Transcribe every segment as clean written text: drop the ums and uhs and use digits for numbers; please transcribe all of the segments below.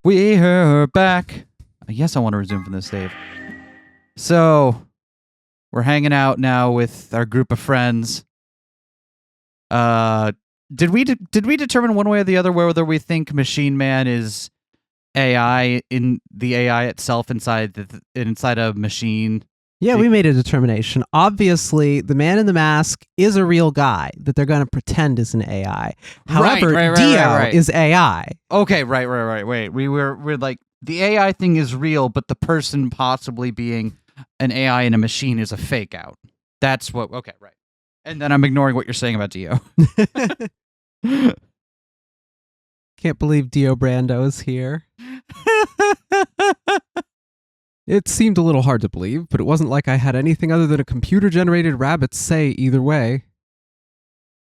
We're back. Yes, I want to resume from this, Dave. So, we're hanging out now with our group of friends. Did we determine one way or the other whether we think Machine Man is AI in the AI itself inside a machine? Yeah, we made a determination. Obviously, the man in the mask is a real guy that they're going to pretend is an AI. However, Dio is AI. Okay, right. Wait, we're like, the AI thing is real, but the person possibly being an AI in a machine is a fake out. That's what. Okay, right. And then I'm ignoring what you're saying about Dio. Can't believe Dio Brando is here. It seemed a little hard to believe, but it wasn't like I had anything other than a computer-generated rabbit say either way.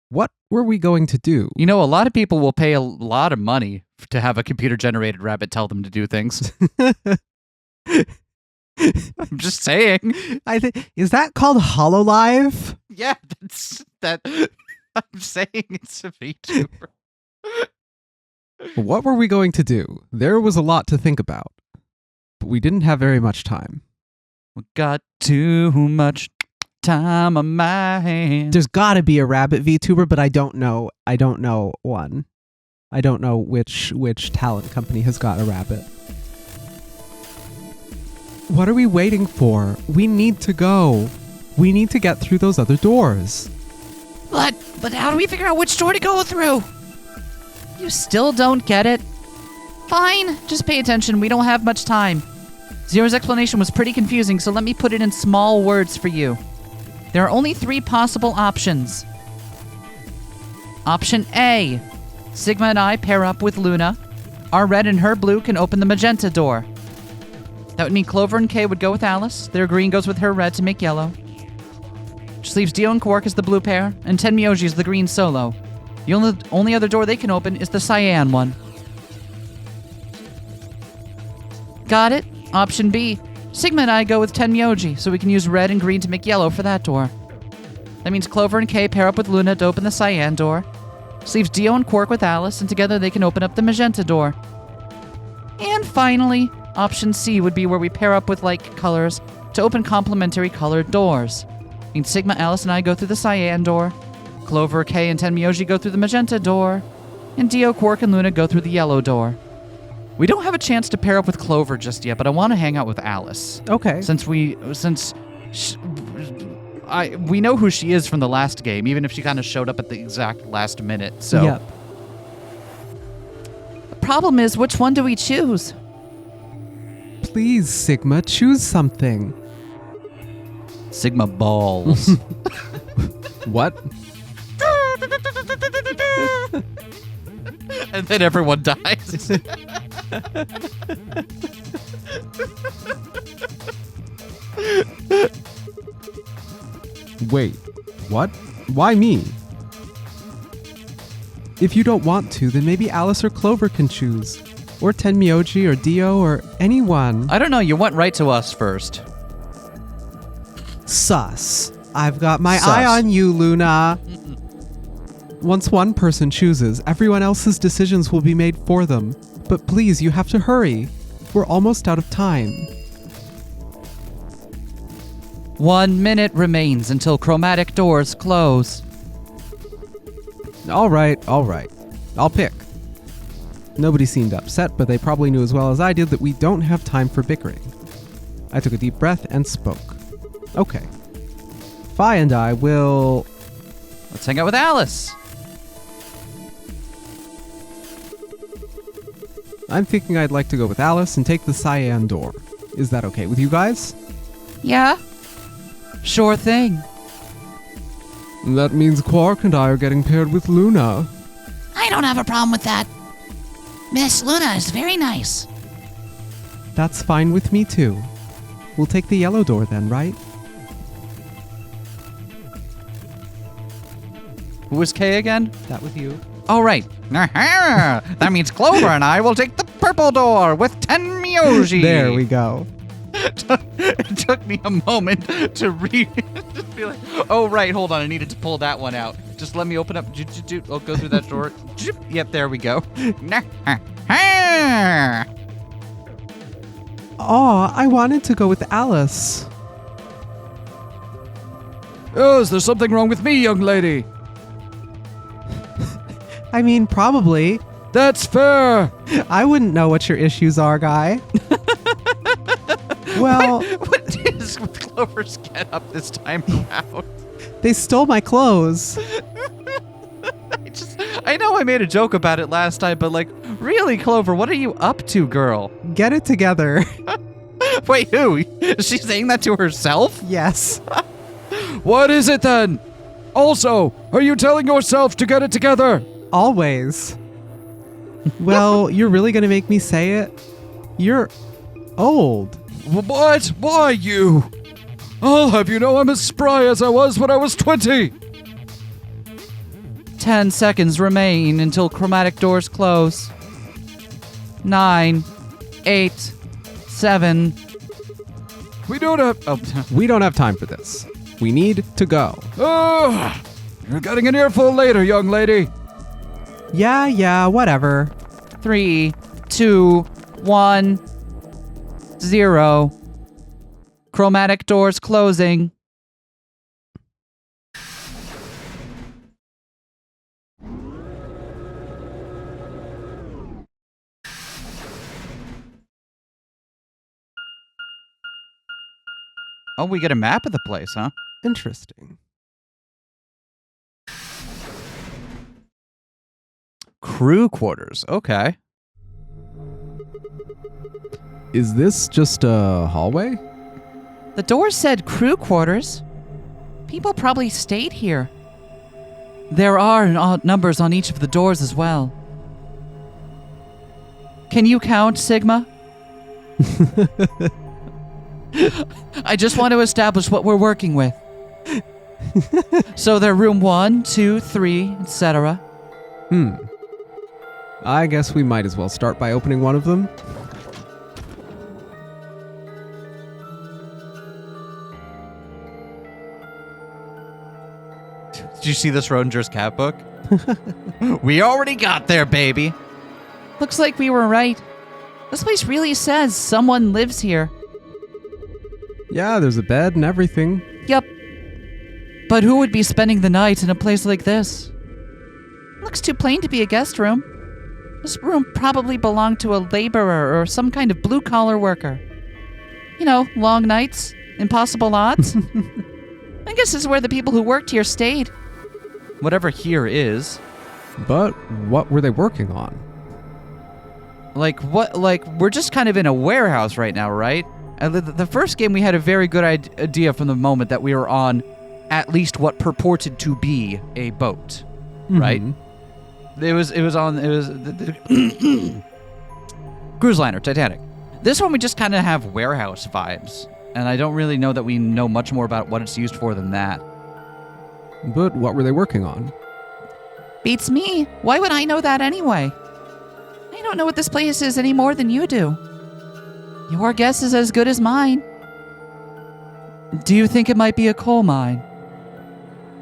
What were we going to do? You know, a lot of people will pay a lot of money to have a computer-generated rabbit tell them to do things. I'm just saying. Is that called HoloLive? Yeah, that. I'm saying it's a VTuber. What were we going to do? There was a lot to think about. But we didn't have very much time. We got too much time on my hands. There's got to be a rabbit VTuber, but I don't know one. I don't know which talent company has got a rabbit. What are we waiting for? We need to go. We need to get through those other doors. But how do we figure out which door to go through? You still don't get it? Fine, just pay attention. We don't have much time. Zero's explanation was pretty confusing, so let me put it in small words for you. There are only 3 possible options. Option A. Sigma and I pair up with Luna. Our red and her blue can open the magenta door. That would mean Clover and Kay would go with Alice. Their green goes with her red to make yellow. Which leaves Dio and Quark as the blue pair, and Tenmyoji as the green solo. The only other door they can open is the cyan one. Got it? Option B. Sigma and I go with Tenmyoji, so we can use red and green to make yellow for that door. That means Clover and Kay pair up with Luna to open the cyan door. This leaves Dio and Quark with Alice, and together they can open up the magenta door. And finally, option C would be where we pair up with like colors to open complementary colored doors. It means Sigma, Alice, and I go through the cyan door. Clover, Kay, and Tenmyoji go through the magenta door. And Dio, Quark, and Luna go through the yellow door. We don't have a chance to pair up with Clover just yet, but I want to hang out with Alice. Okay. We know who she is from the last game, even if she kind of showed up at the exact last minute. So. Yep. The problem is, which one do we choose? Please, Sigma, choose something. Sigma balls. What? And then everyone dies. Wait, what? Why me? If you don't want to, then maybe Alice or Clover can choose. Or Tenmyoji or Dio or anyone. I don't know, you went right to us first. Sus. I've got my Sus. eye on you, Luna. Once one person chooses, everyone else's decisions will be made for them. But please, you have to hurry. We're almost out of time. 1 minute remains until chromatic doors close. All right. I'll pick. Nobody seemed upset, but they probably knew as well as I did that we don't have time for bickering. I took a deep breath and spoke. Okay. Fi and I will... Let's hang out with Alice. I'm thinking I'd like to go with Alice and take the cyan door. Is that okay with you guys? Yeah? Sure thing. That means Quark and I are getting paired with Luna. I don't have a problem with that. Miss Luna is very nice. That's fine with me too. We'll take the yellow door then, right? Who was Kay again? That with you. Oh, right. That means Clover and I will take the purple door with Tenmyoji. There we go. It took me a moment to read. Just be like, oh, right, hold on. I needed to pull that one out. Just let me open up. I'll go through that door. Yep, there we go. Aw, I wanted to go with Alice. Oh, is there something wrong with me, young lady? I mean, probably. That's fair. I wouldn't know what your issues are, guy. Well, What is Clover's get up this time around? they stole my clothes. I know I made a joke about it last time, but like, really, Clover, what are you up to, girl? Get it together. Wait, who? Is she saying that to herself? Yes. What is it then? Also, are you telling yourself to get it together? Always. Well, you're really gonna make me say it? You're old. What? Why you? I'll have you know I'm as spry as I was when I was 20. 10 seconds remain until chromatic doors close. 9, 8, 7. We don't have... Oh. We don't have time for this. We need to go. Oh, you're getting an earful later, young lady. Yeah, whatever. 3, 2, 1, 0. Chromatic doors closing. Oh, we get a map of the place, huh? Interesting. Crew quarters. Okay. Is this just a hallway? The door said crew quarters. People probably stayed here. There are odd numbers on each of the doors as well. Can you count, Sigma? I just want to establish what we're working with. So they're room 1, 2, 3, etc. I guess we might as well start by opening one of them. Did you see this Schrodinger's cat book? We already got there, baby. Looks like we were right. This place really says someone lives here. Yeah, there's a bed and everything. Yep. But who would be spending the night in a place like this? Looks too plain to be a guest room. This room probably belonged to a laborer or some kind of blue-collar worker. You know, long nights, impossible odds. I guess this is where the people who worked here stayed. Whatever here is. But what were they working on? Like, what? Like, we're just kind of in a warehouse right now, right? The first game, we had a very good idea from the moment that we were on at least what purported to be a boat, right? It was the cruise liner, Titanic. This one, we just kind of have warehouse vibes, and I don't really know that we know much more about what it's used for than that. But what were they working on? Beats me. Why would I know that anyway? I don't know what this place is any more than you do. Your guess is as good as mine. Do you think it might be a coal mine?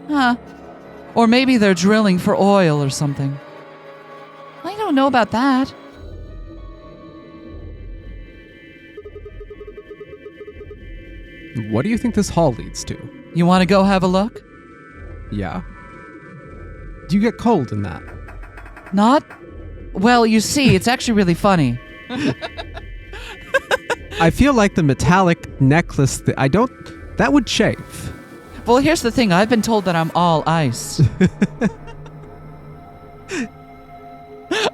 Huh. Or maybe they're drilling for oil or something. I don't know about that. What do you think this hall leads to? You want to go have a look? Yeah. Do you get cold in that? Not? Well, you see, it's actually really funny. I feel like the metallic necklace that would chafe. Well, here's the thing. I've been told that I'm all ice.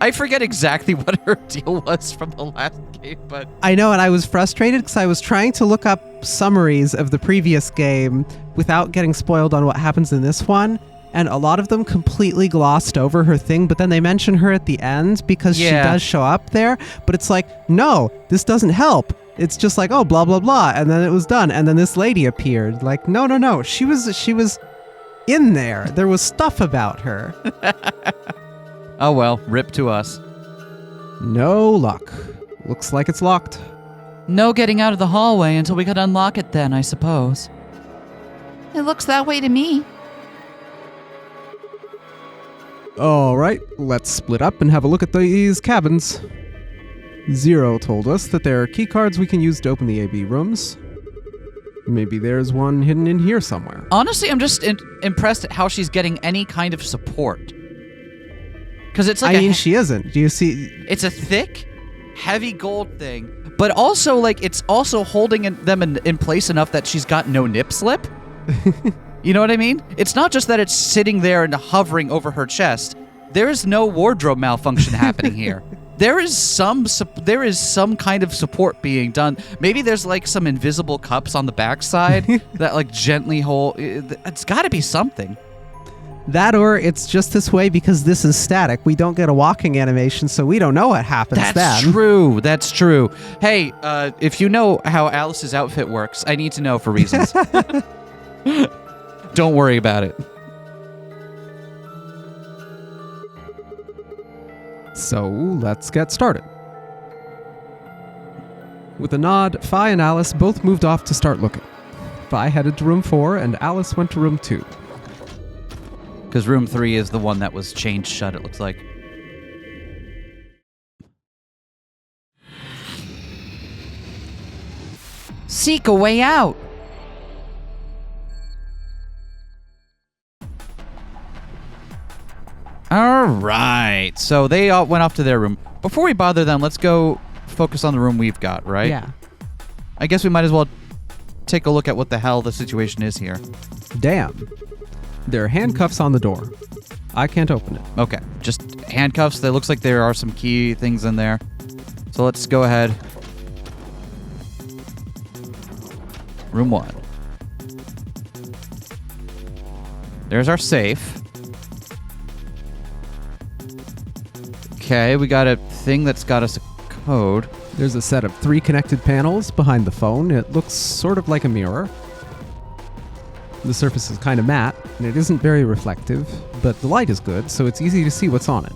I forget exactly what her deal was from the last game, but... I know, and I was frustrated because I was trying to look up summaries of the previous game without getting spoiled on what happens in this one, and a lot of them completely glossed over her thing, but then they mention her at the end because she does show up there, but it's like, no, this doesn't help. It's just like, oh, blah, blah, blah, and then it was done, and then this lady appeared. Like, no, she was in there. There was stuff about her. Oh well, rip to us. No luck. Looks like it's locked. No getting out of the hallway until we could unlock it then, I suppose. It looks that way to me. All right, let's split up and have a look at these cabins. Zero told us that there are key cards we can use to open the AB rooms. Maybe there's one hidden in here somewhere. Honestly, I'm just impressed at how she's getting any kind of support. Because it's like she isn't. Do you see? It's a thick, heavy gold thing, but also like it's also holding them in place enough that she's got no nip slip. You know what I mean? It's not just that it's sitting there and hovering over her chest. There is no wardrobe malfunction happening here. There is some kind of support being done. Maybe there's like some invisible cups on the backside that like gently hold. It's got to be something. That or it's just this way because this is static. We don't get a walking animation, so we don't know what happens then. That's true. That's true. Hey, if you know how Alice's outfit works, I need to know for reasons. Don't worry about it. So, let's get started. With a nod, Fi and Alice both moved off to start looking. Fi headed to room 4, and Alice went to room 2. Because room 3 is the one that was chained shut, it looks like. Seek a way out. All right. So they all went off to their room. Before we bother them, let's go focus on the room we've got, right? Yeah. I guess we might as well take a look at what the hell the situation is here. Damn. There are handcuffs on the door. I can't open it. Okay. Just handcuffs. There looks like there are some key things in there. So let's go ahead. Room 1. There's our safe. Okay, we got a thing that's got us a code. There's a set of 3 connected panels behind the phone. It looks sort of like a mirror. The surface is kind of matte, and it isn't very reflective, but the light is good, so it's easy to see what's on it.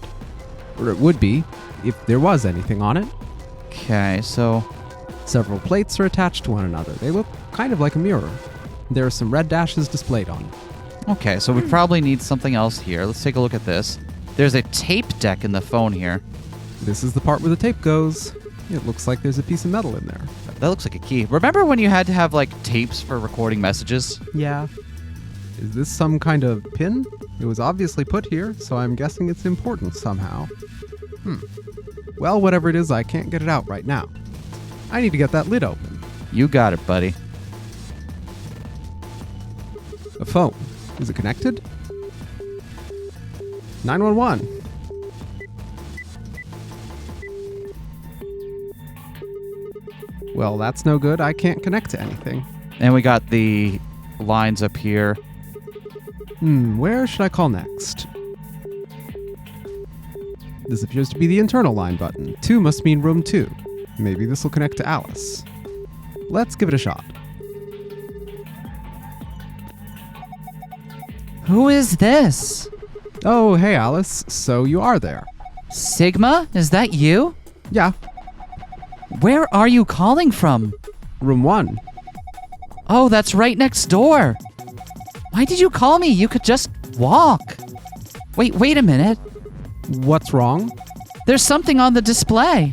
Or it would be, if there was anything on it. Okay, so Several plates are attached to one another. They look kind of like a mirror. There are some red dashes displayed on it. okay, so we probably need something else here. Let's take a look at this. There's a tape deck in the phone here. This is the part where the tape goes. It looks like there's a piece of metal in there. That looks like a key. Remember when you had to have like tapes for recording messages? Yeah. Is this some kind of pin? It was obviously put here, so I'm guessing it's important somehow. Well, whatever it is, I can't get it out right now. I need to get that lid open. You got it, buddy. A phone. Is it connected? 911. Well, that's no good. I can't connect to anything. And we got the lines up here. Where should I call next? This appears to be the internal line button. 2 must mean room 2. Maybe this will connect to Alice. Let's give it a shot. Who is this? Oh, hey Alice. So you are there. Sigma? Is that you? Yeah, Where are you calling from? room 1. Oh, that's right next door. Why did you call me? You could just walk. Wait a minute. What's wrong? There's something on the display.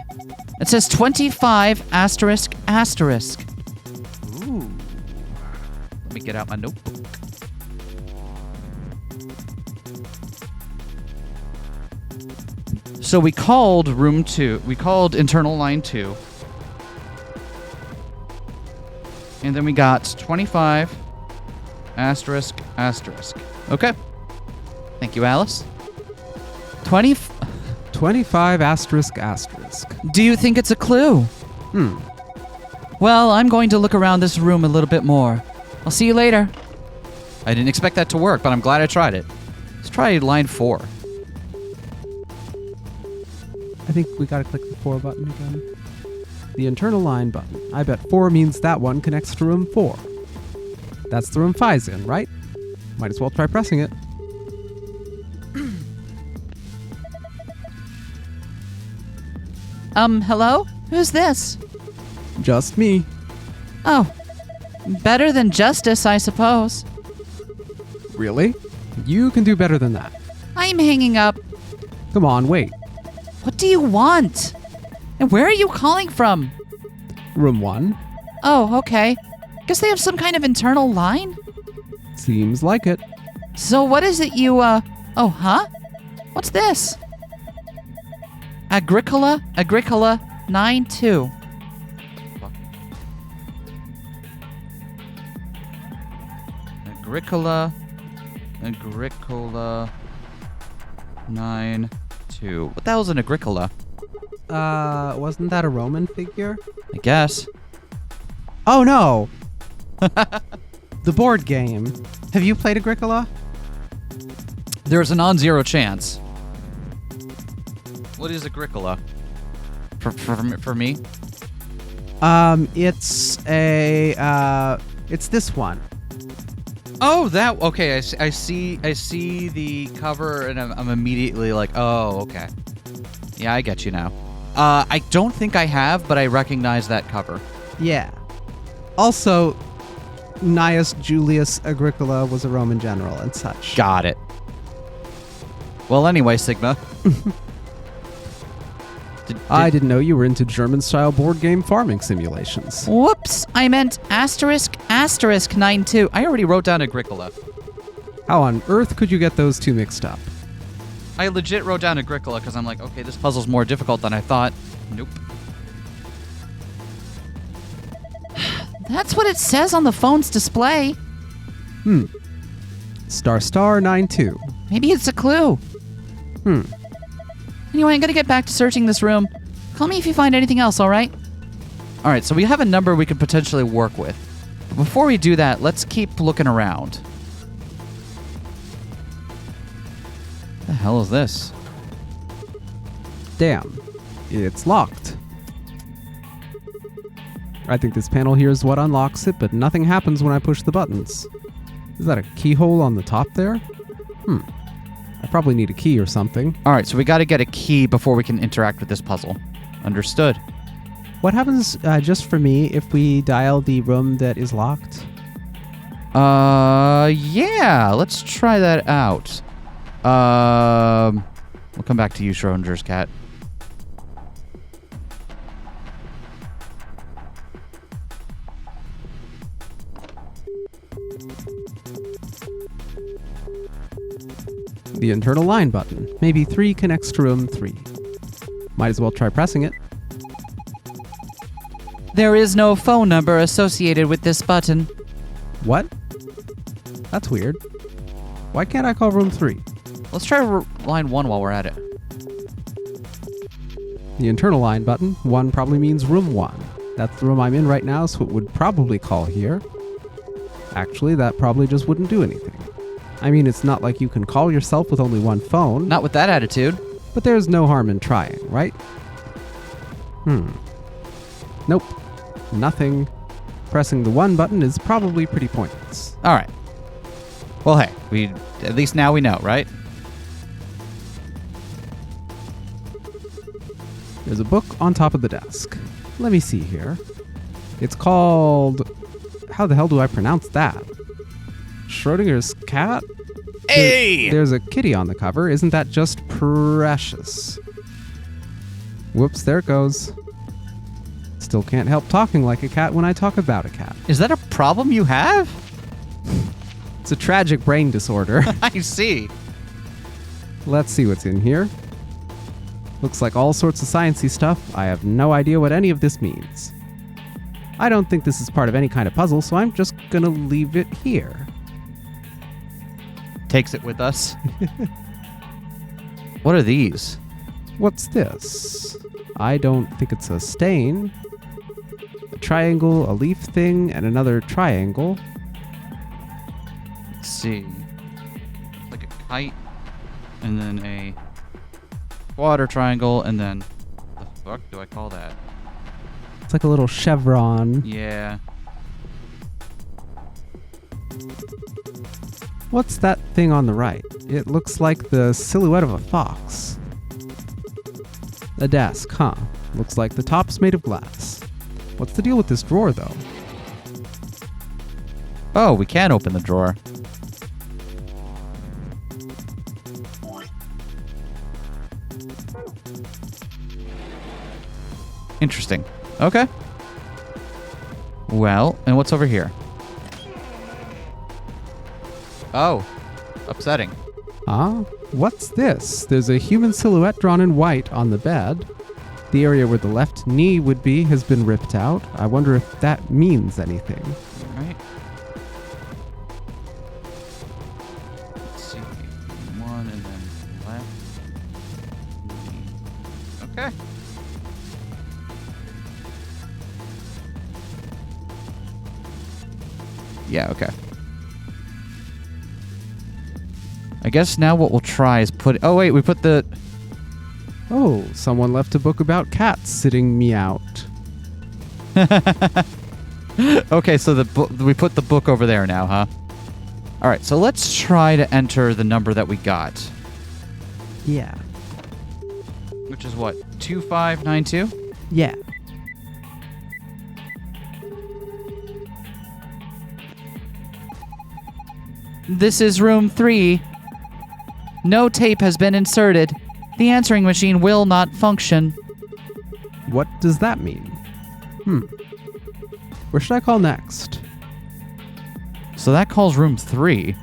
It says 25 asterisk asterisk. Ooh. Let me get out my notebook. So we called room 2. We called internal line 2. And then we got 25 asterisk asterisk. Okay. Thank you, Alice. 25 asterisk asterisk. Do you think it's a clue? Well, I'm going to look around this room a little bit more. I'll see you later. I didn't expect that to work, but I'm glad I tried it. Let's try line 4. I think we gotta click the 4 button again. The internal line button. I bet 4 means that one connects to room 4. That's the room Fi's in, right? Might as well try pressing it. Hello? Who's this? Just me. Oh, better than justice, I suppose. Really? You can do better than that. I'm hanging up. Come on, wait. What do you want? And where are you calling from? Room 1. Oh, okay. Guess they have some kind of internal line? Seems like it. So what is it you, Oh, huh? What's this? Agricola 9-2. Agricola 9-2. What the hell is an Agricola? Wasn't that a Roman figure? I guess. Oh no! The board game. Have you played Agricola? There's a non-zero chance. What is Agricola? For me? It's this one. Oh, that okay. I see the cover, and I'm immediately like, oh, okay. Yeah, I get you now. I don't think I have, but I recognize that cover. Yeah. Also, Gnaeus Julius Agricola was a Roman general and such. Got it. Well, anyway, Sigma. I didn't know you were into German-style board game farming simulations. Whoops, I meant asterisk 9-2. I already wrote down Agricola. How on earth could you get those two mixed up? I legit wrote down Agricola because I'm like, okay, this puzzle's more difficult than I thought. Nope. That's what it says on the phone's display. Star 9-2. Maybe it's a clue. Anyway, I'm gonna get back to searching this room. Call me if you find anything else, alright? All right, so we have a number we could potentially work with. But before we do that, let's keep looking around. The hell is this? Damn. It's locked. I think this panel here is what unlocks it, but nothing happens when I push the buttons. Is that a keyhole on the top there? I probably need a key or something. All right, so we got to get a key before we can interact with this puzzle. Understood. What happens, just for me, if we dial the room that is locked? Yeah, let's try that out. We'll come back to you, Schrodinger's cat. The internal line button. Maybe 3 connects to room 3. Might as well try pressing it. There is no phone number associated with this button. What? That's weird. Why can't I call room 3? Let's try line 1 while we're at it. The internal line button. 1 probably means room 1. That's the room I'm in right now, so it would probably call here. Actually, that probably just wouldn't do anything. I mean, it's not like you can call yourself with only one phone. Not with that attitude. But there's no harm in trying, right? Nope. Nothing. Pressing the 1 button is probably pretty pointless. All right. Well, hey, at least now we know, right? There's a book on top of the desk. Let me see here. It's called... How the hell do I pronounce that? Schrodinger's cat? Hey! There's a kitty on the cover. Isn't that just precious? Whoops, there it goes. Still can't help talking like a cat when I talk about a cat. Is that a problem you have? It's a tragic brain disorder. I see. Let's see what's in here. Looks like all sorts of sciencey stuff. I have no idea what any of this means. I don't think this is part of any kind of puzzle, so I'm just gonna leave it here. Takes it with us. What are these? What's this? I don't think it's a stain. A triangle, a leaf thing, and another triangle. Let's see. Like a kite, and then a water triangle, and then what the fuck do I call that? It's like a little chevron. Yeah. What's that thing on the right? It looks like the silhouette of a fox. A desk, huh? Looks like the top's made of glass. What's the deal with this drawer, though? Oh, we can open the drawer. Interesting. Okay. Well, and what's over here? Oh, upsetting. What's this? There's a human silhouette drawn in white on the bed. The area where the left knee would be has been ripped out. I wonder if that means anything. All right. Let's see. One and then left. Okay. Yeah, okay. I guess now what we'll try is put... Oh, wait, we put the... Oh, someone left a book about cats sitting me out. Okay, so we put the book over there now, huh? All right, so let's try to enter the number that we got. Yeah. Which is what? 2592? Yeah. This is room 3. No tape has been inserted. The answering machine will not function. What does that mean? Where should I call next? So that calls room 3.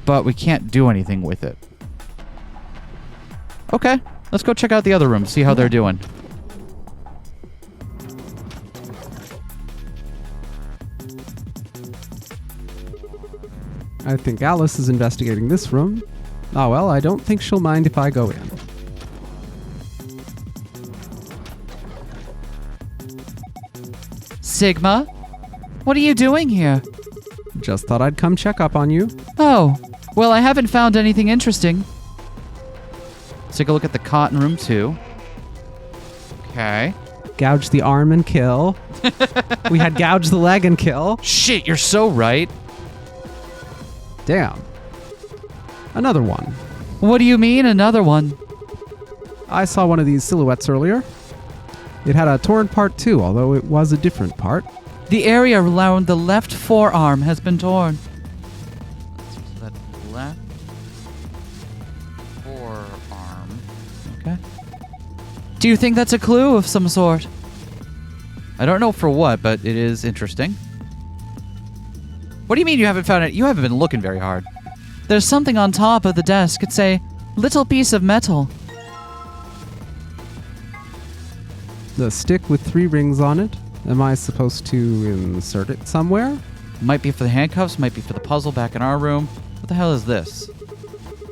But we can't do anything with it. Okay, let's go check out the other room, see how they're doing. I think Alice is investigating this room. Oh well, I don't think she'll mind if I go in. Sigma? What are you doing here? Just thought I'd come check up on you. Oh, well, I haven't found anything interesting. Let's take a look at the cotton room, too. Okay. Gouge the arm and kill. We had gouge the leg and kill. Shit, you're so right. Damn. Another one. What do you mean, another one? I saw one of these silhouettes earlier. It had a torn part too, although it was a different part. The area around the left forearm has been torn. So that's left forearm. Okay. Do you think that's a clue of some sort? I don't know for what, but it is interesting. What do you mean you haven't found it? You haven't been looking very hard. There's something on top of the desk. It's a little piece of metal. The stick with 3 rings on it. Am I supposed to insert it somewhere? Might be for the handcuffs, might be for the puzzle back in our room. What the hell is this?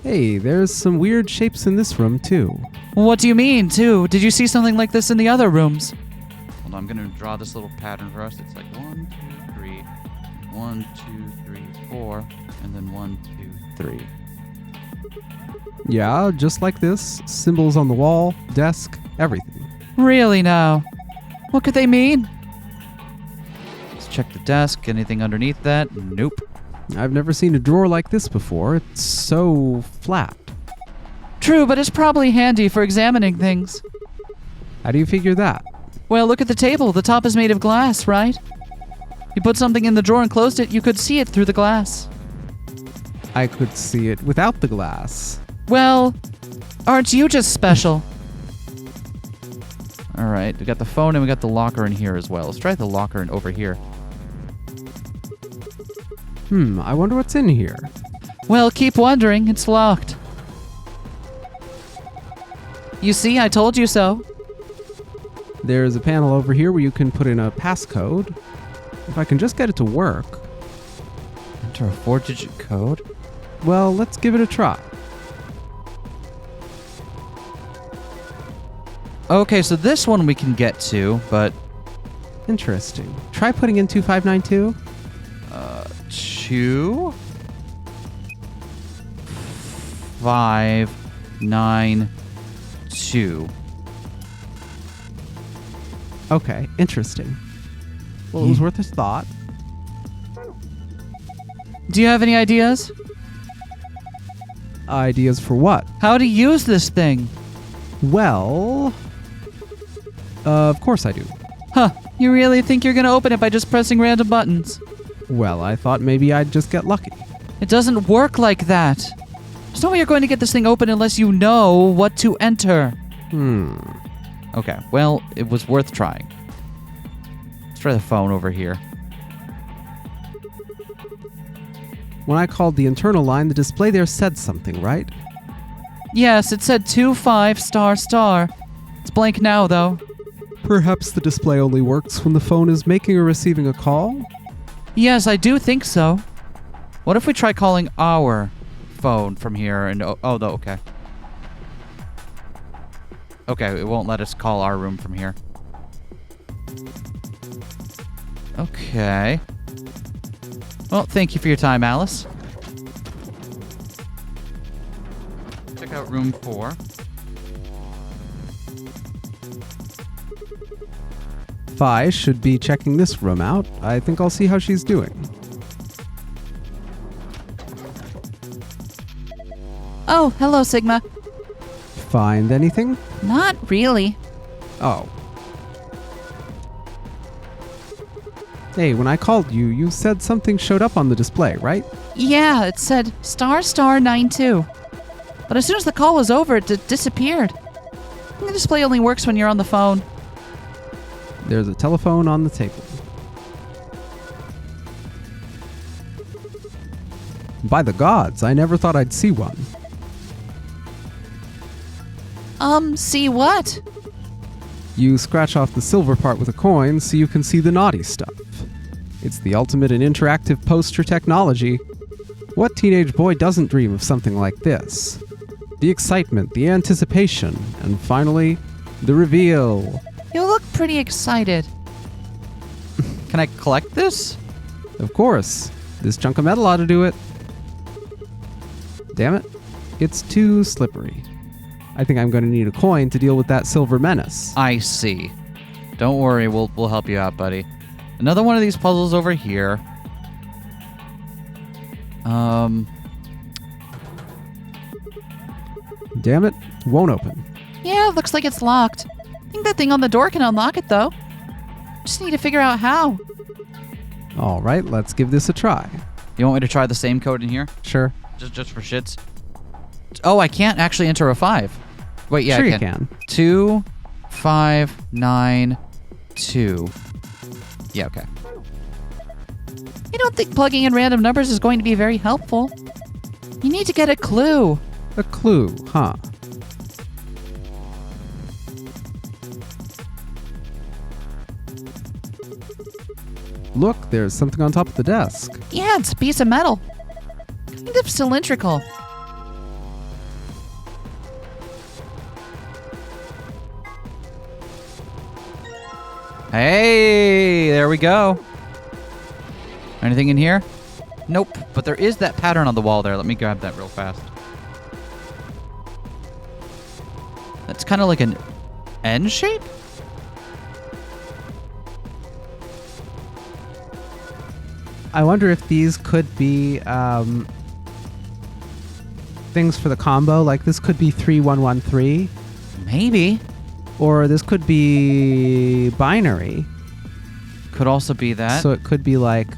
Hey, there's some weird shapes in this room too. What do you mean, too? Did you see something like this in the other rooms? Hold on, I'm gonna draw this little pattern for us. It's like 1, 2, 3, 1, 2, 3, 4, and then 1, 2, 3. Yeah, just like this. Symbols on the wall, desk, everything. Really now? What could they mean? Let's check the desk. Anything underneath that? Nope. I've never seen a drawer like this before. It's so flat. True, but it's probably handy for examining things. How do you figure that? Well, look at the table. The top is made of glass, right? You put something in the drawer and closed it, you could see it through the glass. I could see it without the glass. Well, aren't you just special? All right, we got the phone and we got the locker in here as well. Let's try the locker in over here. I wonder what's in here. Well, keep wondering. It's locked. You see, I told you so. There's a panel over here where you can put in a passcode. If I can just get it to work. Enter a 4-digit code. Well, let's give it a try. Okay, so this one we can get to, but Interesting. Try putting in 2592. 2 5 9 2. Okay, interesting. Well, it was worth a thought. Do you have any ideas? Ideas for what? How to use this thing? Well, of course I do. Huh. You really think you're gonna open it by just pressing random buttons? Well, I thought maybe I'd just get lucky. It doesn't work like that. There's no way you're going to get this thing open unless you know what to enter. Okay, well, it was worth trying. Let's try the phone over here. When I called the internal line, the display there said something, right? Yes, it said 25 ***. It's blank now, though. Perhaps the display only works when the phone is making or receiving a call? Yes, I do think so. What if we try calling our phone from here and... Oh, no, okay. Okay, it won't let us call our room from here. Okay. Well, thank you for your time, Alice. Check out room 4. Vi should be checking this room out. I think I'll see how she's doing. Oh, hello, Sigma. Find anything? Not really. Oh. Hey, when I called you, you said something showed up on the display, right? Yeah, it said **92. But as soon as the call was over, it disappeared. The display only works when you're on the phone. There's a telephone on the table. By the gods, I never thought I'd see one. See what? You scratch off the silver part with a coin so you can see the naughty stuff. It's the ultimate in interactive poster technology. What teenage boy doesn't dream of something like this? The excitement, the anticipation, and finally, the reveal. You look pretty excited. Can I collect this? Of course, this chunk of metal ought to do it. Damn it, it's too slippery. I think I'm going to need a coin to deal with that silver menace. I see. Don't worry, we'll help you out, buddy. Another one of these puzzles over here. Damn it, won't open. Yeah, it looks like it's locked. I think that thing on the door can unlock it, though. Just need to figure out how. All right, let's give this a try. You want me to try the same code in here? Sure. Just for shits? Oh, I can't actually enter a 5. Wait, yeah, Sure I you can. can. 2, 5, 9, 2. Yeah, okay. I don't think plugging in random numbers is going to be very helpful. You need to get a clue. A clue, huh? Look, there's something on top of the desk. Yeah, it's a piece of metal. Kind of cylindrical. Hey, there we go. Anything in here? Nope, but there is that pattern on the wall there. Let me grab that real fast. That's kind of like an N shape? I wonder if these could be things for the combo. Like this could be 3113, Maybe. or this could be binary. Could also be that. So it could be like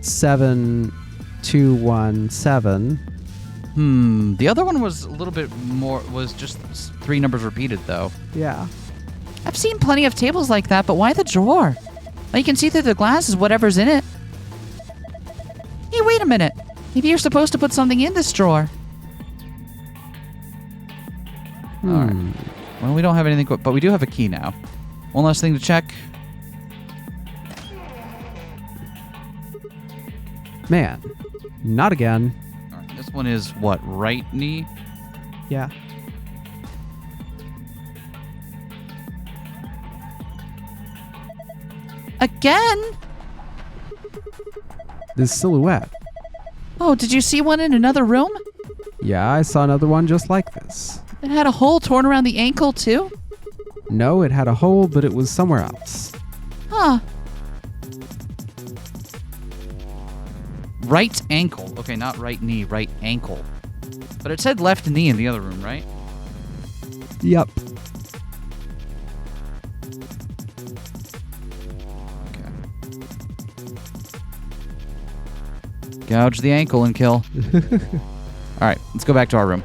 7217. The other one was a little bit more, was just 3 numbers repeated, though. Yeah. I've seen plenty of tables like that, but why the drawer? Well, you can see through the glass is whatever's in it. Hey, wait a minute. Maybe you're supposed to put something in this drawer. All right. Well, we don't have anything, but we do have a key now. One last thing to check. Man, not again. All right, this one is what, right knee? Yeah. Again? This silhouette. Oh, did you see one in another room? Yeah, I saw another one just like this. It had a hole torn around the ankle, too? No, it had a hole, but it was somewhere else. Huh. Right ankle. Okay, not right knee, right ankle. But it said left knee in the other room, right? Yep. Okay. Gouge the ankle and kill. All right, let's go back to our room.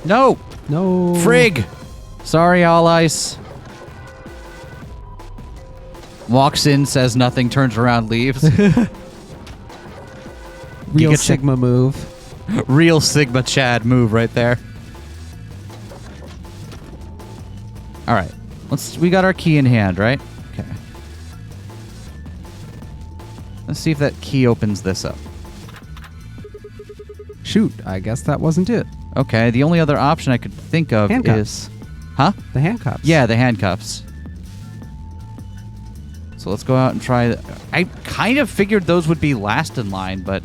No! No. Frig! Sorry, all ice. Walks in, says nothing, turns around, leaves. Real get Sigma move. Real Sigma Chad move right there. All right. We got our key in hand, right? Okay. Let's see if that key opens this up. Shoot, I guess that wasn't it. Okay, the only other option I could think of Handcuffs. is... Huh? The handcuffs. Yeah, the handcuffs. So let's go out and try... I kind of figured those would be last in line, but...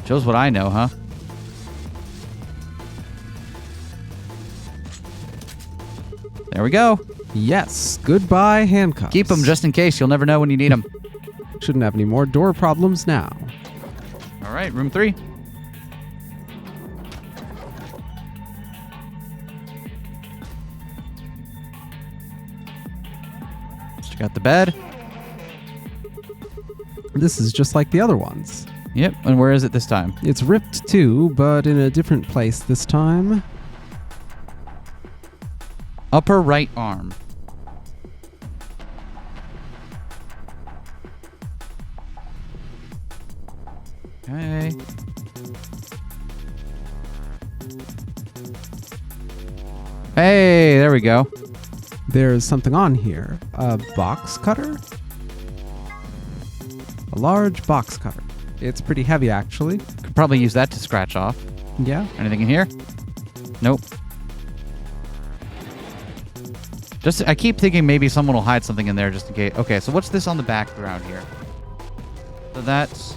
Shows what I know, huh? There we go. Yes. Goodbye, handcuffs. Keep them just in case. You'll never know when you need them. Shouldn't have any more door problems now. All right, room 3. Check out the bed. This is just like the other ones. Yep, and where is it this time? It's ripped too, but in a different place this time. Upper right arm. Okay. Hey, there we go. There's something on here. A box cutter? A large box cutter. It's pretty heavy, actually. Could probably use that to scratch off. Yeah. Anything in here? Nope. I keep thinking maybe someone will hide something in there just in case. Okay, so what's this on the background here? So that's...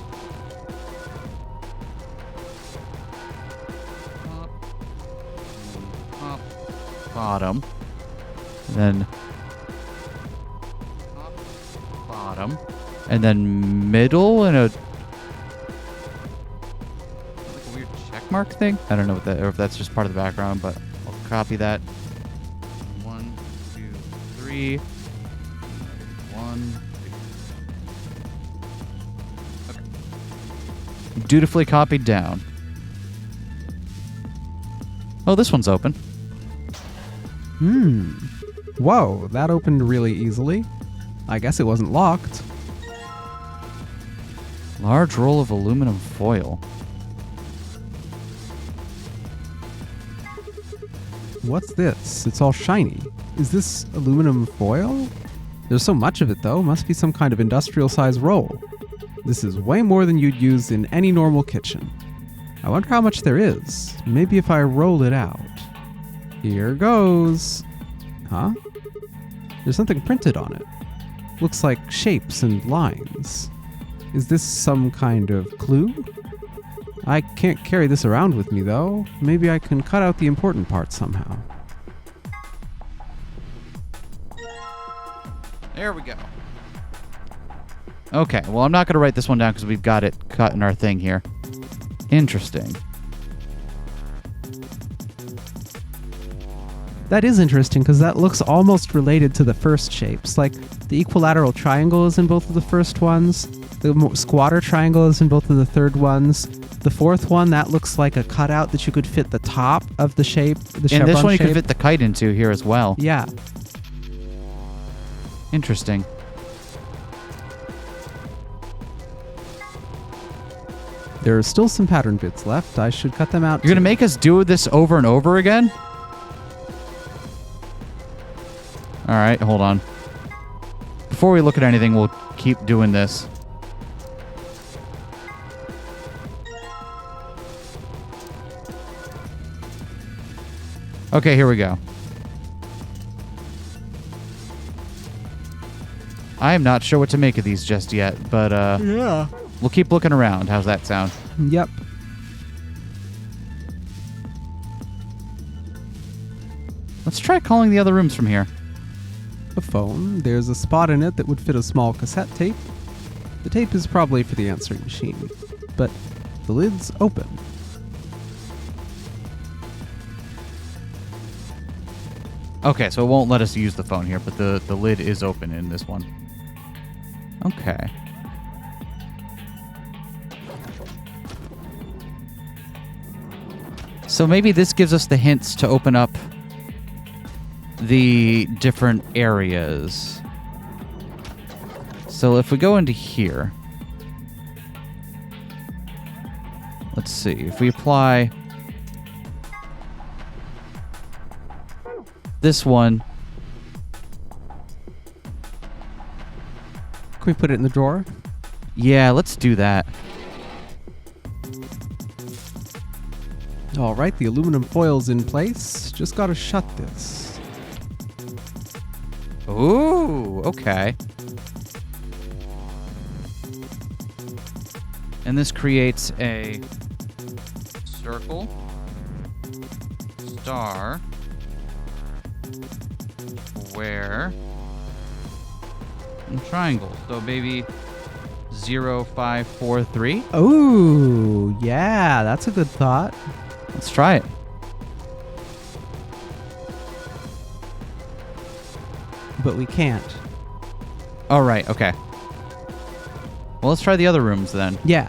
top, bottom. Then... top, bottom. And then middle and a... like a weird check mark thing? I don't know what that, or if that's just part of the background, but I'll copy that. 1, 2, 3. 1, 2. Okay. Dutifully copied down. Oh, this one's open. Whoa, that opened really easily. I guess it wasn't locked. Large roll of aluminum foil. What's this? It's all shiny. Is this aluminum foil? There's so much of it, though. Must be some kind of industrial-sized roll. This is way more than you'd use in any normal kitchen. I wonder how much there is. Maybe if I roll it out. Here goes. Huh? There's something printed on it. Looks like shapes and lines. Is this some kind of clue? I can't carry this around with me, though. Maybe I can cut out the important parts somehow. There we go. Okay, well, I'm not going to write this one down because we've got it cut in our thing here. Interesting. That is interesting because that looks almost related to the first shapes. Like, the equilateral triangle is in both of the first ones. The squatter triangle is in both of the third ones. The fourth one, that looks like a cutout that you could fit the top of the shape, the chevron And this one you shape. could fit the kite into here as well. Yeah. Interesting. There are still some pattern bits left. I should cut them out. You're going to make us do this over and over again? All right, hold on. Before we look at anything, we'll keep doing this. Okay, here we go. I am not sure what to make of these just yet, but Yeah. we'll keep looking around. How's that sound? Yep. Let's try calling the other rooms from here. A phone. There's a spot in it that would fit a small cassette tape. The tape is probably for the answering machine, but the lid's open. Okay, so it won't let us use the phone here, but the lid is open in this one. Okay. So maybe this gives us the hints to open up the different areas. So if we go into here, let's see. If we apply this one, Can we put it in the drawer? yeah, let's do that. All right, the aluminum foil's in place. Just gotta shut this. Ooh, okay. And this creates a circle, star, square, and triangle. So maybe 0, 5, 4, 3. Oh, yeah, that's a good thought. Let's try it. But we can't. All right, okay. Well, let's try the other rooms then. Yeah.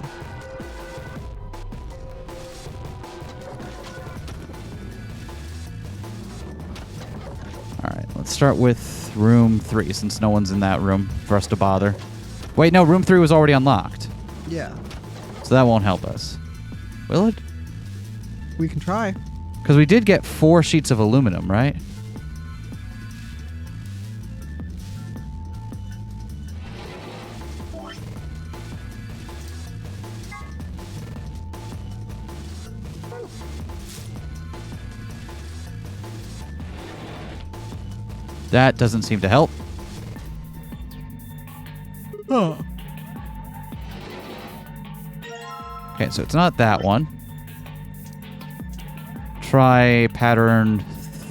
All right, let's start with room 3 since no one's in that room for us to bother. Wait, no, room 3 was already unlocked, Yeah. so that won't help us. Will it? We can try. Because we did get 4 sheets of aluminum, right? That doesn't seem to help. Oh. Okay, so it's not that one. Try pattern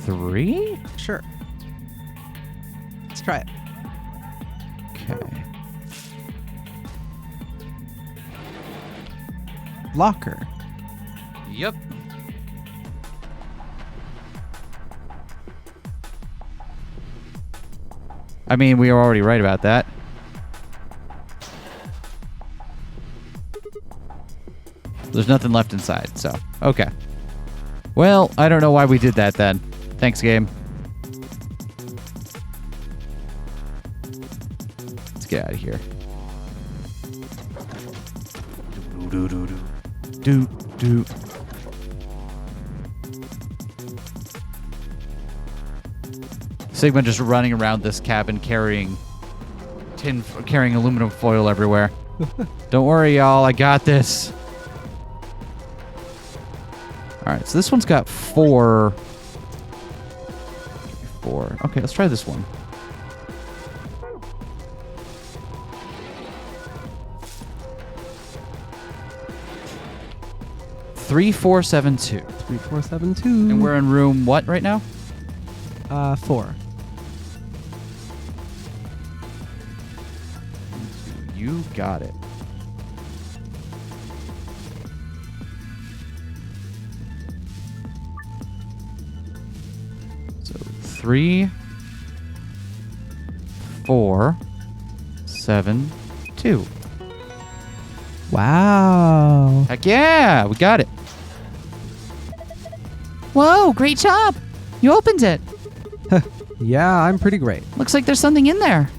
3? Sure. Let's try it. Okay. Locker. Yep. I mean, we were already right about that. There's nothing left inside, so okay. Well, I don't know why we did that then. Thanks, game. Let's get out of here. Do. Sigma just running around this cabin carrying aluminum foil everywhere. Don't worry, y'all. I got this. All right, so this one's got 4. 4. Okay, let's try this one. Three, 4, 7, 2. 3, 4, 7, 2. And we're in room what right now? 4. You got it. So 3, 4, 7, 2. Wow. Heck yeah, we got it. Whoa, great job. You opened it. Yeah, I'm pretty great. Looks like there's something in there.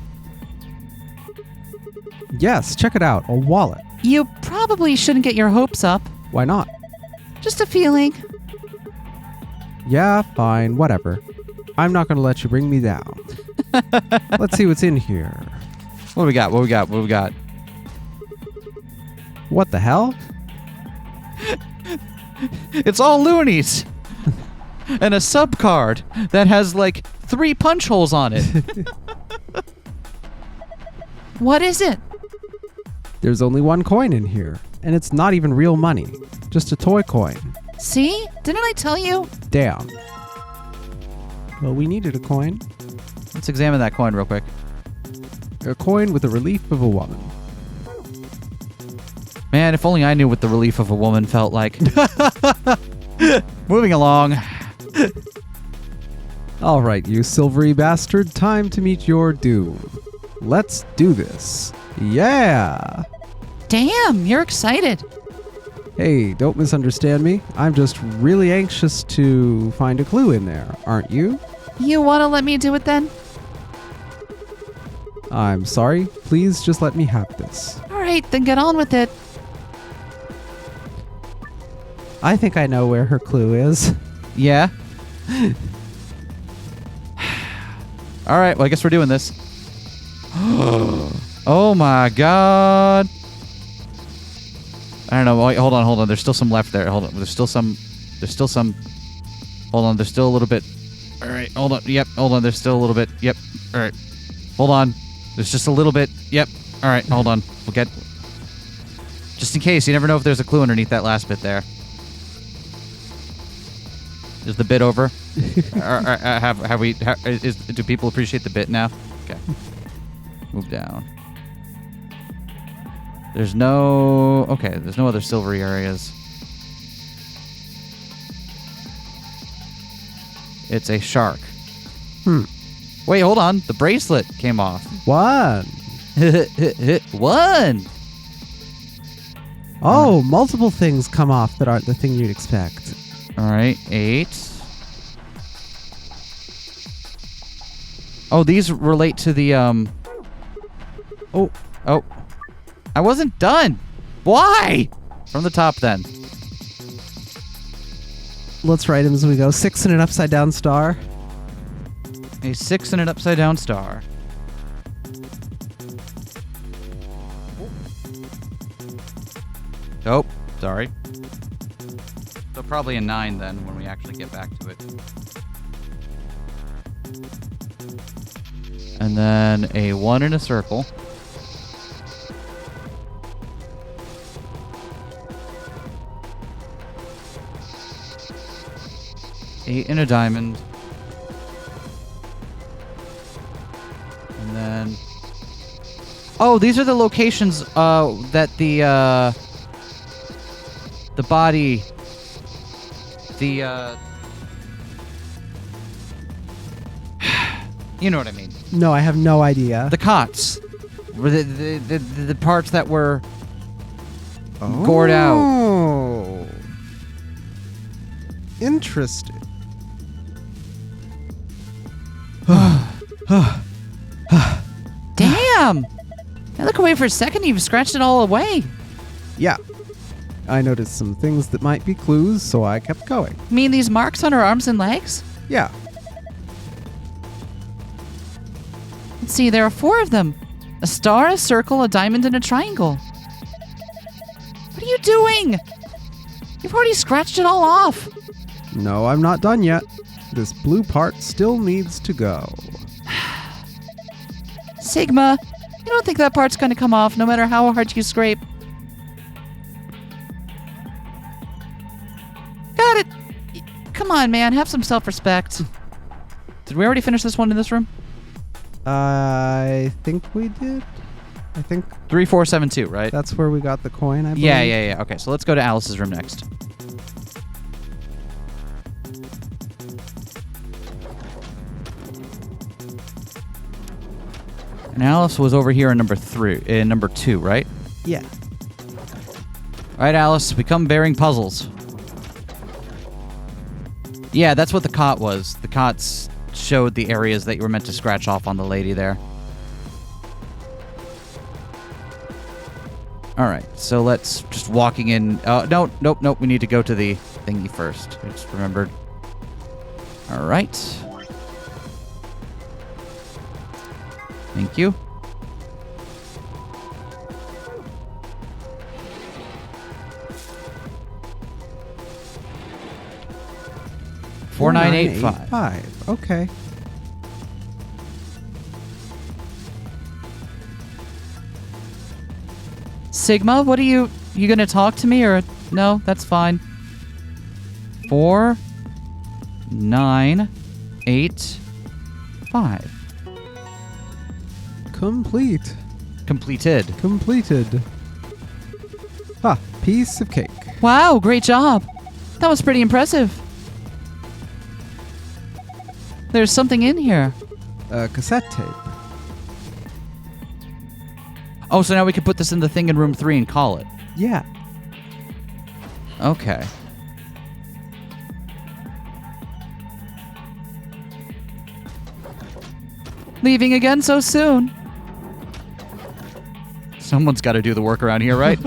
Yes, check it out. A wallet. You probably shouldn't get your hopes up. Why not? Just a feeling. Yeah, fine, whatever. I'm not going to let you bring me down. Let's see what's in here. What do we got? What do we got? What do we got? What the hell? It's all loonies. And a sub card that has like 3 punch holes on it. What is it? There's only 1 coin in here, and it's not even real money. Just a toy coin. See? Didn't I tell you? Damn. Well, we needed a coin. Let's examine that coin real quick. A coin with the relief of a woman. Man, if only I knew what the relief of a woman felt like. Moving along. All right, you silvery bastard, time to meet your doom. Let's do this. Yeah! Damn, you're excited. Hey, don't misunderstand me. I'm just really anxious to find a clue in there, aren't you? You want to let me do it then? I'm sorry. Please just let me have this. All right, then get on with it. I think I know where her clue is. Yeah. All right. Well, I guess we're doing this. Oh my god. I don't know. Wait, hold on. There's still some left there. Hold on. There's still some. Hold on. There's still a little bit. All right. Hold on. Yep. Hold on. There's still a little bit. Yep. All right. Hold on. There's just a little bit. Yep. All right. Hold on. We'll get. Just in case. You never know if there's a clue underneath that last bit there. Is the bit over? Do people appreciate the bit now? Okay. Move down. There's no other silvery areas. It's a shark. Wait, hold on. The bracelet came off. One. One. Oh, multiple things come off that aren't the thing you'd expect. All right, 8. Oh, these relate to the Oh, I wasn't done. Why? From the top, then. Let's write them as we go. 6 and an upside down star. A 6 and an upside down star. Oh, sorry. So probably a 9 then when we actually get back to it. And then a 1 in a circle. Eight in a diamond. And then... Oh, these are the locations that the body... You know what I mean. No, I have no idea. The cots. The parts that were gored out. Oh. Interesting. Damn! I look away for a second, you've scratched it all away. Yeah. I noticed some things that might be clues, so I kept going. You mean these marks on her arms and legs? Yeah. Let's see, there are 4 of them. A star, a circle, a diamond, and a triangle. What are you doing? You've already scratched it all off. No, I'm not done yet. This blue part still needs to go. Sigma, you don't think that part's going to come off no matter how hard you scrape? Got it. Come on, man. Have some self-respect. Did we already finish this one in this room? I think we did. I think 3472, right? that's where we got the coin, I believe. Yeah. Okay, so let's go to Alice's room next. And Alice was over here in number 2, right? Yeah. All right, Alice, we come bearing puzzles. Yeah, that's what the cot was. The cots showed the areas that you were meant to scratch off on the lady there. All right, so let's just walking in. Nope. We need to go to the thingy first. I just remembered. All right. Thank you. $4985. Okay. Sigma, what are you going to talk to me or no? That's fine. 4985. Complete. Completed. Completed. Ah, piece of cake. Wow, great job. That was pretty impressive. There's something in here. A cassette tape. Oh, so now we can put this in the thing in room 3 and call it. Yeah. Okay. Leaving again so soon. Someone's got to do the work around here, right?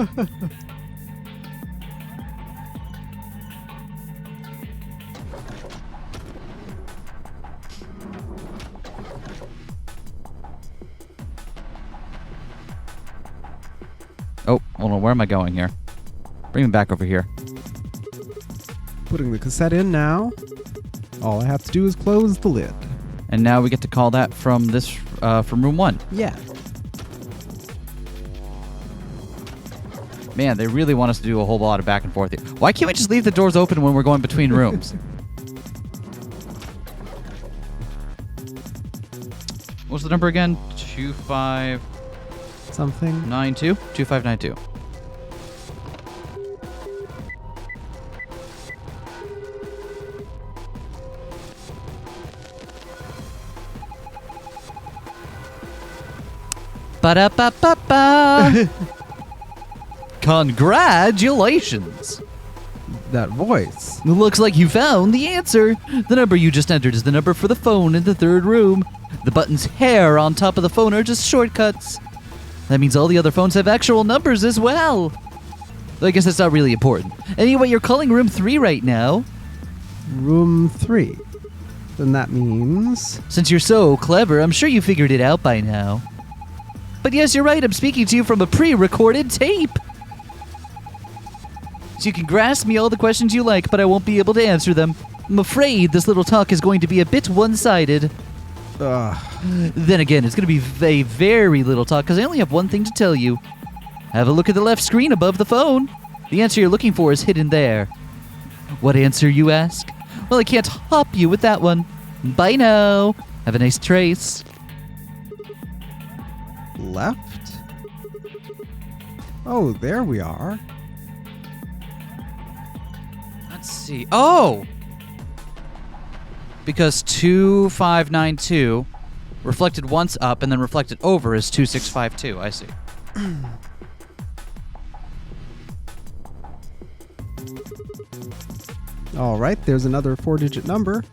Oh, hold on. Where am I going here? Bring me back over here. Putting the cassette in now. All I have to do is close the lid. And now we get to call that from this, from room 1. Yeah. Man, they really want us to do a whole lot of back and forth here. Why can't we just leave the doors open when we're going between rooms? What's the number again? 2592? Something. 2592. Ba-da-ba-ba-ba. Congratulations! That voice. It looks like you found the answer. The number you just entered is the number for the phone in the 3rd room. The buttons here on top of the phone are just shortcuts. That means all the other phones have actual numbers as well. I guess that's not really important. Anyway, you're calling room 3 right now. Room 3. Then that means... Since you're so clever, I'm sure you figured it out by now. But yes, you're right, I'm speaking to you from a pre-recorded tape. So you can grasp me all the questions you like, but I won't be able to answer them. I'm afraid this little talk is going to be a bit one-sided. Ugh. Then again, it's going to be a very little talk, because I only have one thing to tell you. Have a look at the left screen above the phone. The answer you're looking for is hidden there. What answer, you ask? Well, I can't help you with that one. Bye now. Have a nice trace. Left? Oh, there we are. Let's see. Oh! Because 2592 reflected once up and then reflected over is 2652. I see. All right, there's another 4-digit number.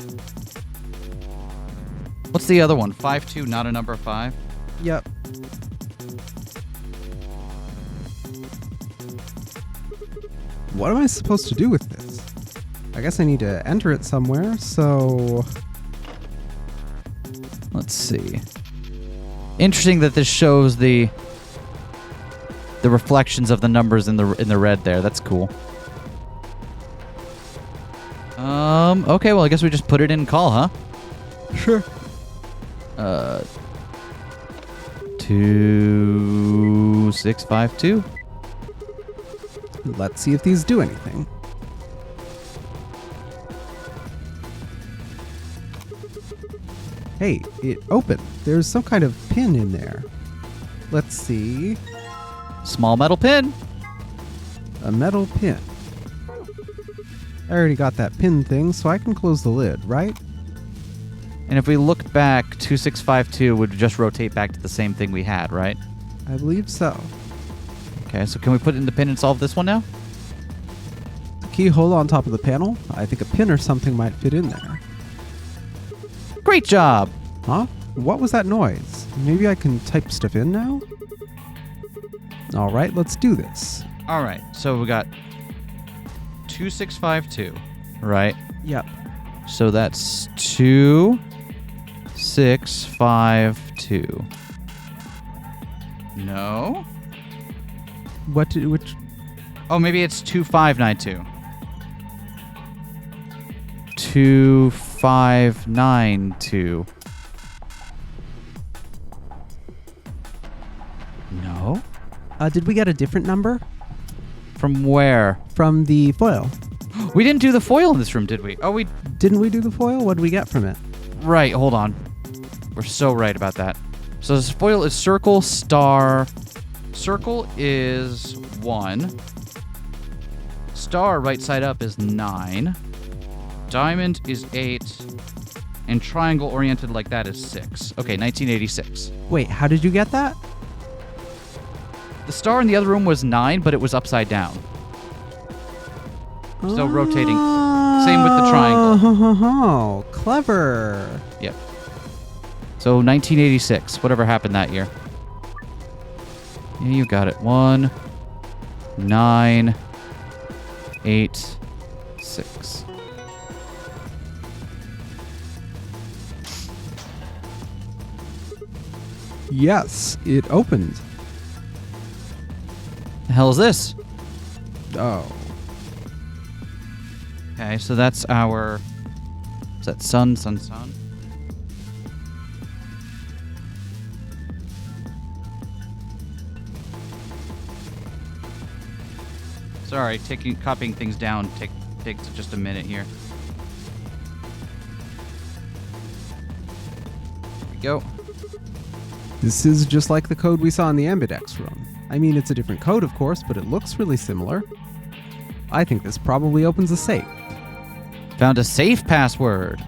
What's the other one? 52, not a number 5? Yep. What am I supposed to do with this? I guess I need to enter it somewhere, so... Let's see. Interesting that this shows the reflections of the numbers in the red there. That's cool. Okay, well, I guess we just put it in and call, huh? Sure. 2652. Let's see if these do anything. Hey, it opened. There's some kind of pin in there. Let's see. Small metal pin. A metal pin. I already got that pin thing, so I can close the lid, right? And if we look back, 2652 would just rotate back to the same thing we had, right? I believe so. Okay, so can we put it in the pin and solve this one now? The keyhole on top of the panel. I think a pin or something might fit in there. Great job! Huh? What was that noise? Maybe I can type stuff in now? All right, let's do this. All right, so we got 2652, right? Yep. So that's 2652. No? Which? Oh, maybe it's 2592. 2592. No? Did we get a different number? From where? From the foil. We didn't do the foil in this room, did we? Oh, we... Didn't we do the foil? What did we get from it? Right, hold on. We're so right about that. So this foil is circle, star. Circle is 1. Star right side up is 9. Diamond is 8. And triangle oriented like that is 6. Okay, 1986. Wait, how did you get that? The star in the other room was 9, but it was upside down. So rotating. Same with the triangle. Oh, clever. Yep. So 1986. Whatever happened that year. Yeah, you got it. 1, 9, 8, 6. Yes, it opened. The hell is this? Oh. Okay, so that's our... Is that sun? Sorry, copying things down takes just a minute here. There we go. This is just like the code we saw in the Ambidex room. I mean, it's a different code, of course, but it looks really similar. I think this probably opens a safe. Found a safe password.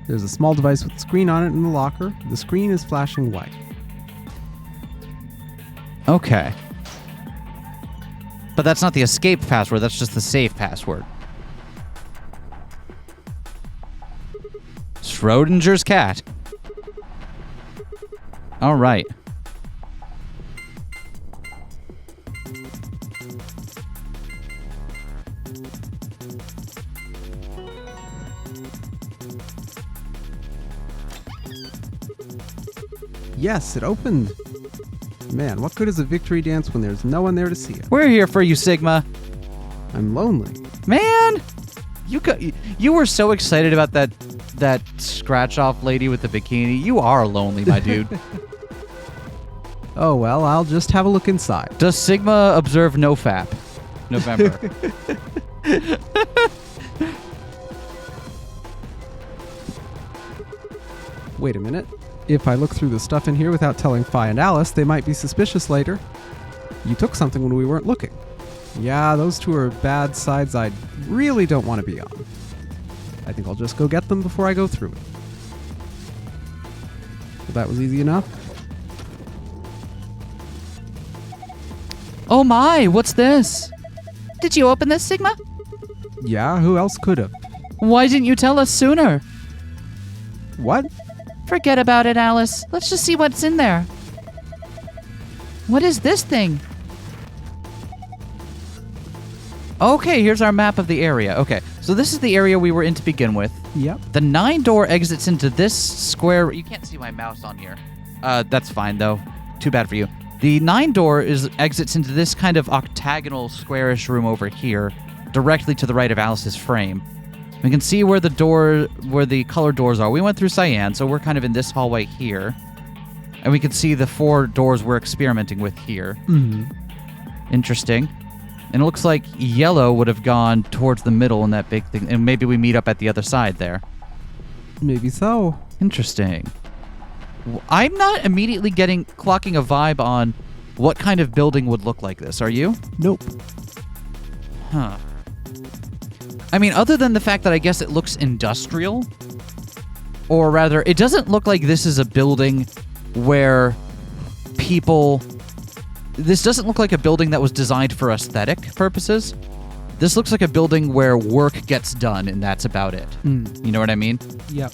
There's a small device with a screen on it in the locker. The screen is flashing white. Okay. But that's not the escape password, that's just the safe password. Schrodinger's cat. All right. Yes, it opened. Man, what good is a victory dance when there's no one there to see it? We're here for you, Sigma. I'm lonely. Man, you were so excited about that scratch-off lady with the bikini. You are lonely, my dude. Oh, well, I'll just have a look inside. Does Sigma observe NoFap? November. Wait a minute. If I look through the stuff in here without telling Phi and Alice, they might be suspicious later. You took something when we weren't looking. Yeah, those two are bad sides I really don't want to be on. I think I'll just go get them before I go through it. Well, that was easy enough. Oh my, what's this? Did you open this, Sigma? Yeah, who else could have? Why didn't you tell us sooner? What? Forget about it, Alice. Let's just see what's in there. What is this thing? Okay, here's our map of the area. Okay, so this is the area we were in to begin with. Yep. The 9 door exits into this square. You can't see my mouse on here. That's fine, though. Too bad for you. The 9 door exits into this kind of octagonal, squarish room over here, directly to the right of Alice's frame. We can see where the color doors are. We went through cyan, so we're kind of in this hallway here. And we can see the 4 doors we're experimenting with here. Mm-hmm. Interesting. And it looks like yellow would have gone towards the middle in that big thing. And maybe we meet up at the other side there. Maybe so. Interesting. I'm not immediately clocking a vibe on what kind of building would look like this. Are you? Nope. Huh. I mean, other than the fact that I guess it looks industrial, or rather, it doesn't look like this is a building where people... This doesn't look like a building that was designed for aesthetic purposes. This looks like a building where work gets done, and that's about it. You know what I mean? Yep.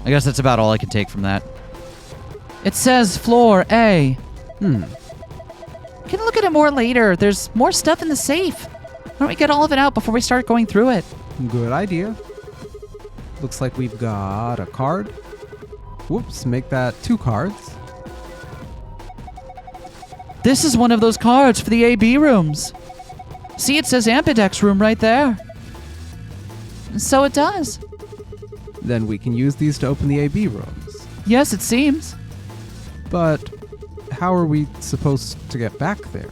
I guess that's about all I can take from that. It says floor A. Hmm. We can look at it more later. There's more stuff in the safe. Why don't we get all of it out before we start going through it? Good idea. Looks like we've got a card. Whoops, make that 2 cards. This is one of those cards for the AB rooms. See, it says Ambidex room right there. So it does. Then we can use these to open the AB rooms. Yes, it seems. But how are we supposed to get back there?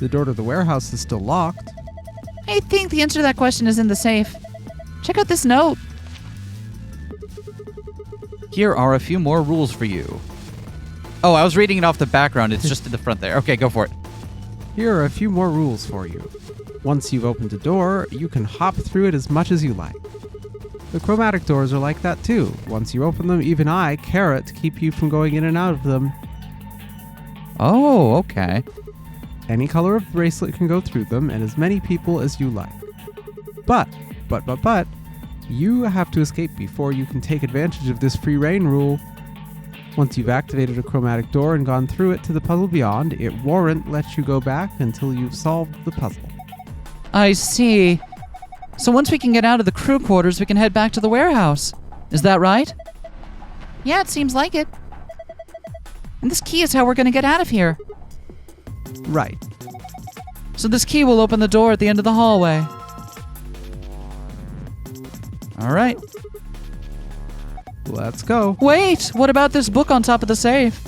The door to the warehouse is still locked. I think the answer to that question is in the safe. Check out this note. Here are a few more rules for you. Oh, I was reading it off the background. It's just in the front there. Okay, go for it. Here are a few more rules for you. Once you've opened a door, you can hop through it as much as you like. The chromatic doors are like that too. Once you open them, even I, Carrot, keep you from going in and out of them. Oh, okay. Any color of bracelet can go through them, and as many people as you like. But, you have to escape before you can take advantage of this free reign rule. Once you've activated a chromatic door and gone through it to the puzzle beyond, it won't let you go back until you've solved the puzzle. I see. So once we can get out of the crew quarters, we can head back to the warehouse. Is that right? Yeah, it seems like it. And this key is how we're gonna get out of here. Right. So this key will open the door at the end of the hallway. All right. Let's go. Wait, what about this book on top of the safe?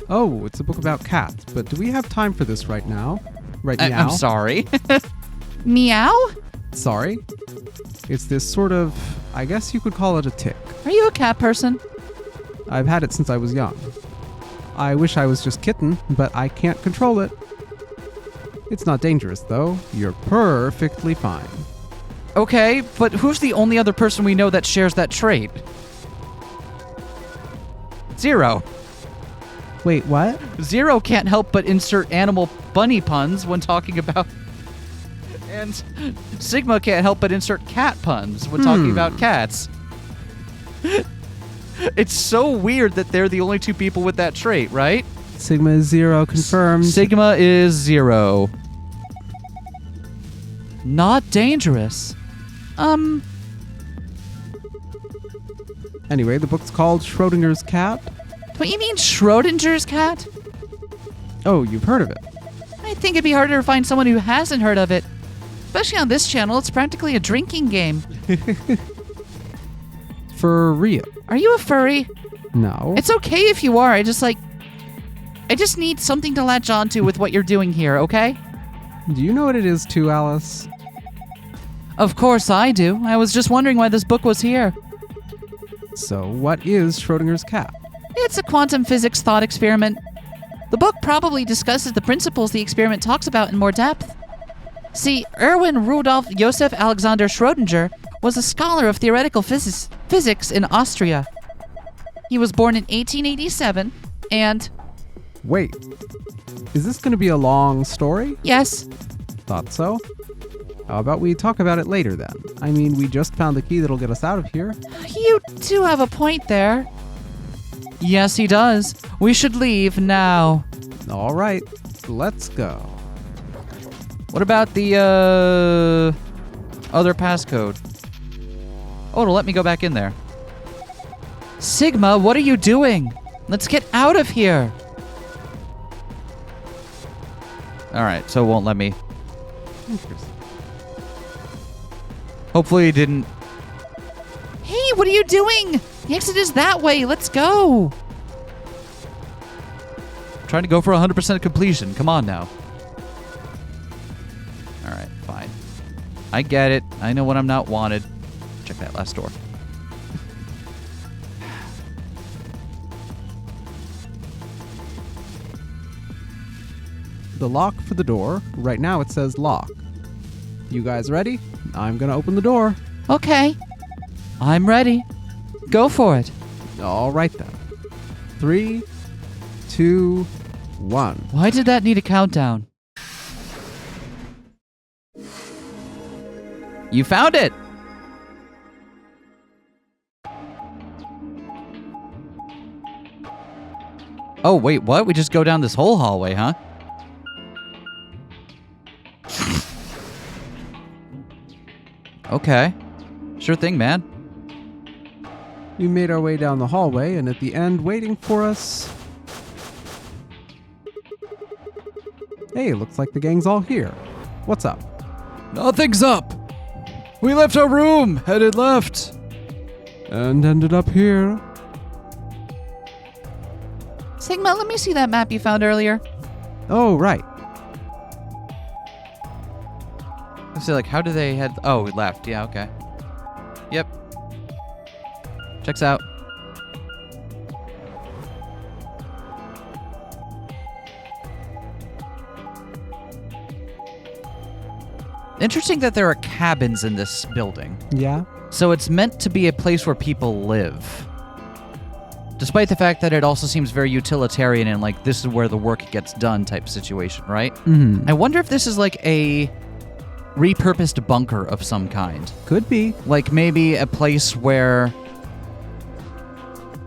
Oh, it's a book about cats, but do we have time for this right now? Right now? I'm sorry. Meow? Sorry? It's this sort of, I guess you could call it a tick. Are you a cat person? I've had it since I was young. I wish I was just kitten, but I can't control it. It's not dangerous, though. You're perfectly fine. Okay, but who's the only other person we know that shares that trait? Zero. Wait, what? Zero can't help but insert animal bunny puns when talking about... And Sigma can't help but insert cat puns when talking about cats. It's so weird that they're the only two people with that trait, right? Sigma is 0, confirmed. Sigma is 0. Not dangerous. Anyway, the book's called Schrodinger's Cat. What, you mean Schrodinger's cat? Oh, you've heard of it. I think it'd be harder to find someone who hasn't heard of it. Especially on this channel, it's practically a drinking game. For real. Are you a furry? No. It's okay if you are. I just need something to latch onto with what you're doing here, okay? Do you know what it is too, Alice? Of course I do. I was just wondering why this book was here. So, what is Schrodinger's cat? It's a quantum physics thought experiment. The book probably discusses the principles the experiment talks about in more depth. See, Erwin Rudolf Josef Alexander Schrödinger was a scholar of theoretical physics in Austria. He was born in 1887, and... Wait. Is this going to be a long story? Yes. Thought so. How about we talk about it later then? I mean, we just found the key that'll get us out of here. You do have a point there. Yes, he does. We should leave now. All right, let's go. What about the, other passcode? Oh, it'll let me go back in there. Sigma, what are you doing? Let's get out of here. All right, so it won't let me. Interesting. Hopefully it didn't. Hey, what are you doing? The exit is that way. Let's go. Trying to go for 100% completion. Come on now. All right, fine. I get it. I know when I'm not wanted. Check that last door. The lock for the door. Right now it says lock. You guys ready? I'm gonna open the door. Okay. I'm ready. Go for it. All right then. 3, 2, 1. Why did that need a countdown? You found it! Oh, wait, what? We just go down this whole hallway, huh? Okay. Sure thing, man. We made our way down the hallway, and at the end, waiting for us... Hey, looks like the gang's all here. What's up? Nothing's up! We left our room, headed left. And ended up here. Sigma, let me see that map you found earlier. Oh, right. I say, like, how do they head? Oh, we left. Yeah, okay. Yep. Checks out. Interesting that there are cabins in this building. Yeah. So it's meant to be a place where people live. Despite the fact that it also seems very utilitarian and like this is where the work gets done type situation, right? Mm-hmm. I wonder if this is like a repurposed bunker of some kind. Could be. Like maybe a place where...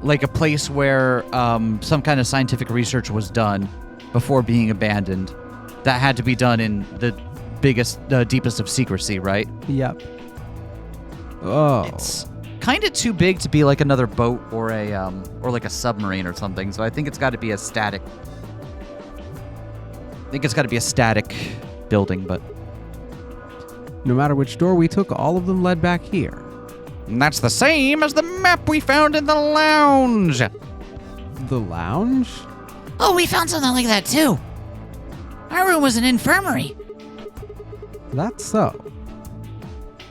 some kind of scientific research was done before being abandoned. That had to be done in the deepest of secrecy, right? Yep. Oh. It's kind of too big to be like another boat or or like a submarine or something. So I think it's got to be a static. Building, but No matter which door we took, all of them led back here. and that's the same as the map we found in the lounge. The lounge? Oh, we found something like that too. Our room was an infirmary. That's so.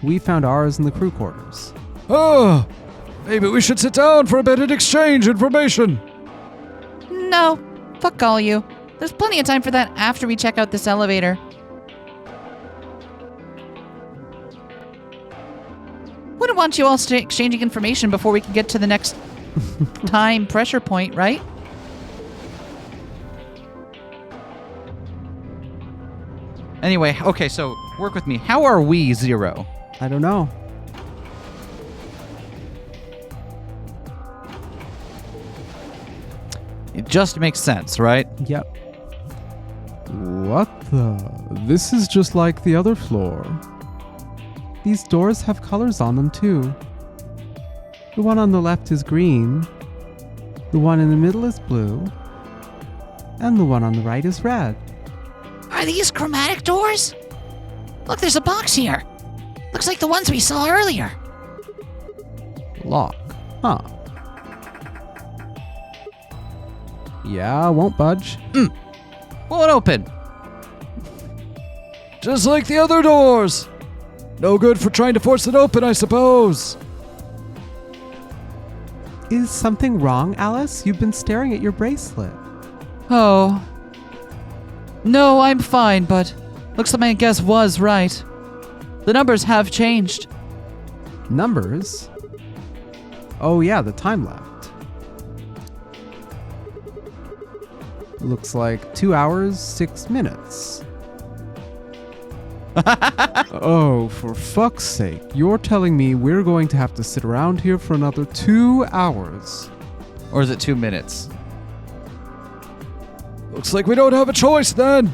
We found ours in the crew quarters. Oh, maybe we should sit down for a bit and exchange information. No, fuck all you. There's plenty of time for that after we check out this elevator. Wouldn't want you all exchanging information before we can get to the next time pressure point, right? Anyway, okay, so work with me. How are we, Zero? I don't know. It just makes sense, right? Yep. What the? This is just like the other floor. These doors have colors on them too. The one on the left is green. The one in the middle is blue. And the one on the right is red. Are these chromatic doors? Look, there's a box here. Looks like the ones we saw earlier. Lock. Huh. Yeah, won't budge. Won't open. Just like the other doors. No good for trying to force it open, I suppose. Is something wrong, Alice? You've been staring at your bracelet. Oh. No, I'm fine, but looks like my guess was right. The numbers have changed. Numbers? Oh yeah, the time left. Looks like 2 hours, 6 minutes. Oh, for fuck's sake. You're telling me we're going to have to sit around here for another 2 hours. Or is it 2 minutes? Looks like we don't have a choice then.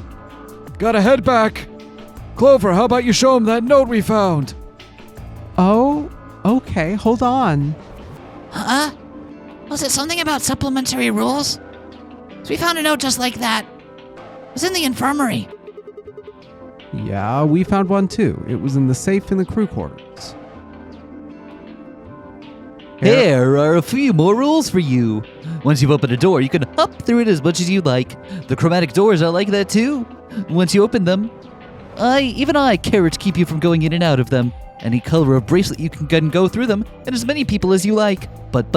Gotta head back. Clover, how about you show him that note we found? Oh, okay, hold on. Huh? Was it something about supplementary rules? So we found a note just like that. It was in the infirmary. Yeah, we found one too. It was in the safe in the crew quarters. Here are a few more rules for you. Once you've opened a door, you can hop through it as much as you like. The chromatic doors are like that too. Once you open them, even I care to keep you from going in and out of them. Any color of bracelet you can go through them, and as many people as you like. But,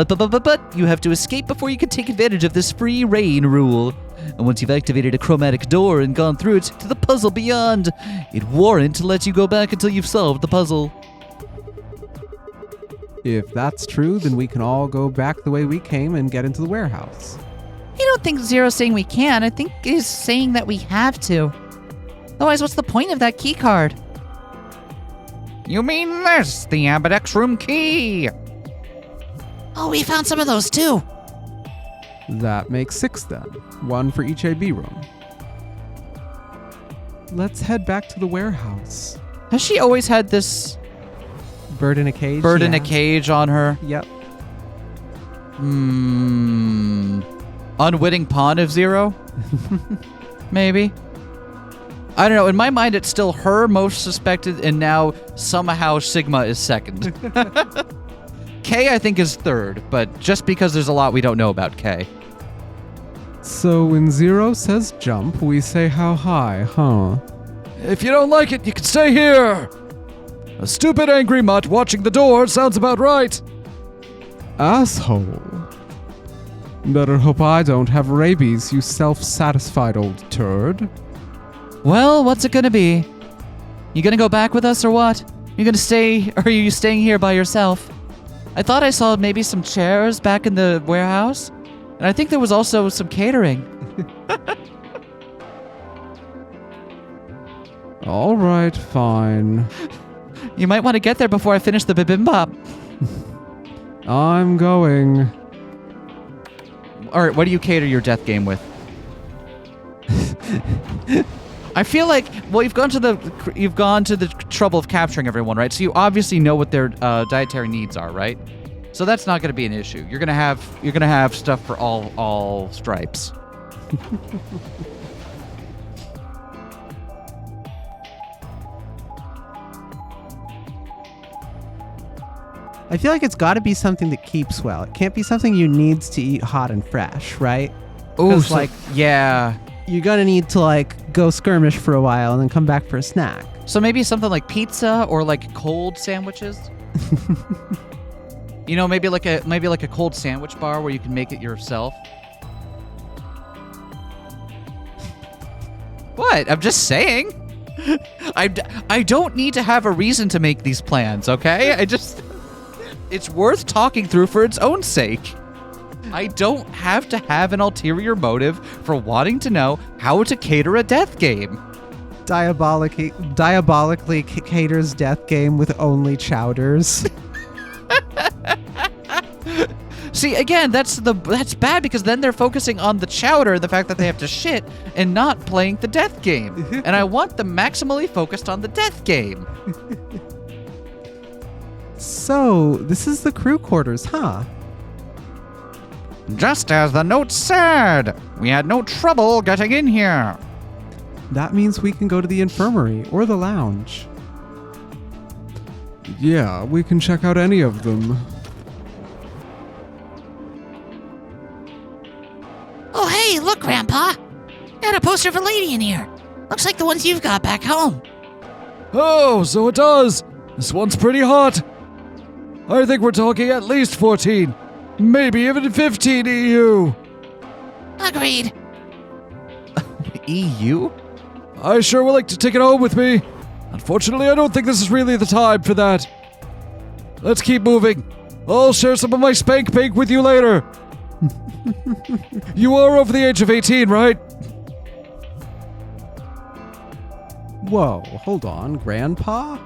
you have to escape before you can take advantage of this free reign rule. And once you've activated a chromatic door and gone through it to the puzzle beyond, it warrant lets you go back until you've solved the puzzle. If that's true, then we can all go back the way we came and get into the warehouse. I don't think Zero's saying we can. I think he's saying that we have to. Otherwise, what's the point of that key card? You mean this, the Ambidex room key? Oh, we found some of those too. That makes 6 then. 1 for each AB room. Let's head back to the warehouse. Has she always had this Bird in a cage? bird in a yeah. cage on her? Yep. Unwitting pawn of Zero? Maybe. I don't know. In my mind, it's still her most suspected, and now somehow Sigma is second. K, I think, is third, but just because there's a lot we don't know about K. So when Zero says jump, we say how high, huh? If you don't like it, you can stay here. A stupid angry mutt watching the door sounds about right. Asshole. Better hope I don't have rabies, you self-satisfied old turd. Well, what's it gonna be? You gonna go back with us or what? You gonna stay, or are you staying here by yourself? I thought I saw maybe some chairs back in the warehouse, and I think there was also some catering. All right, fine. You might want to get there before I finish the bibimbap. I'm going. All right, what do you cater your death game with? I feel like, well, you've gone to the trouble of capturing everyone, right? So you obviously know what their dietary needs are, right? So that's not going to be an issue. You're gonna have stuff for all stripes. I feel like it's got to be something that keeps well. It can't be something you need to eat hot and fresh, right? Oh, so, like, yeah. You're gonna need to like go skirmish for a while and then come back for a snack. So maybe something like pizza or like cold sandwiches. You know, maybe like a cold sandwich bar where you can make it yourself. What? I'm just saying. I don't need to have a reason to make these plans, okay? It's worth talking through for its own sake. I don't have to have an ulterior motive for wanting to know how to cater a death game. Diabolically caters death game with only chowders. See, again, that's bad because then they're focusing on the chowder, the fact that they have to shit, and not playing the death game. And I want them maximally focused on the death game. So, this is the crew quarters, huh? Just as the note said, we had no trouble getting in here. That means we can go to the infirmary or the lounge. Yeah, we can check out any of them. Oh, hey, look, Grandpa. Got a poster of a lady in here. Looks like the ones you've got back home. Oh, so it does. This one's pretty hot. I think we're talking at least 14, maybe even 15 EU. Agreed. EU? I sure would like to take it home with me. Unfortunately, I don't think this is really the time for that. Let's keep moving. I'll share some of my spank bank with you later. You are over the age of 18, right? Whoa, hold on, Grandpa?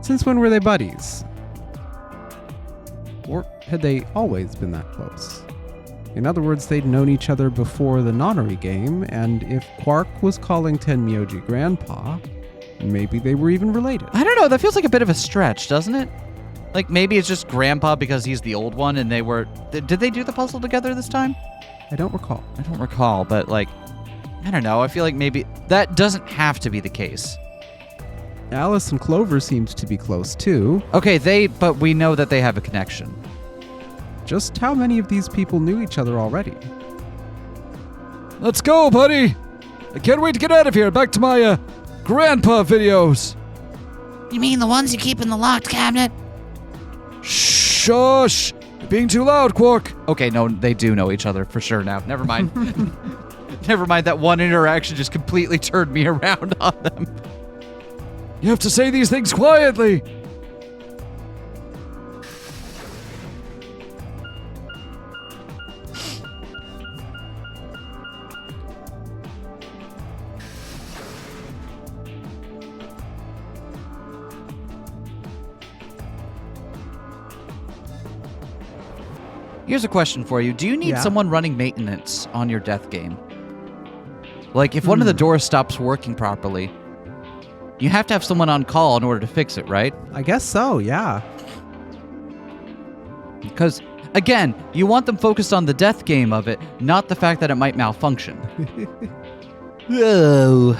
Since when were they buddies? Or had they always been that close? In other words, they'd known each other before the Nonary Game, and if Quark was calling Tenmyoji Grandpa, maybe they were even related. I don't know, that feels like a bit of a stretch, doesn't it? Like, maybe it's just Grandpa because he's the old one and they were... Did they do the puzzle together this time? I don't recall. I don't recall, but like... I don't know, I feel like maybe... That doesn't have to be the case. Alice and Clover seemed to be close too. Okay, but we know that they have a connection. Just how many of these people knew each other already? Let's go, buddy. I can't wait to get out of here. Back to my grandpa videos. You mean the ones you keep in the locked cabinet? Shush. You're being too loud, Quark. Okay, no, they do know each other for sure now. Never mind. Never mind, that one interaction just completely turned me around on them. You have to say these things quietly. Here's a question for you. Do you need someone running maintenance on your death game? Like, if one of the doors stops working properly, you have to have someone on call in order to fix it, right? I guess so, yeah. Because, again, you want them focused on the death game of it, not the fact that it might malfunction. Oh,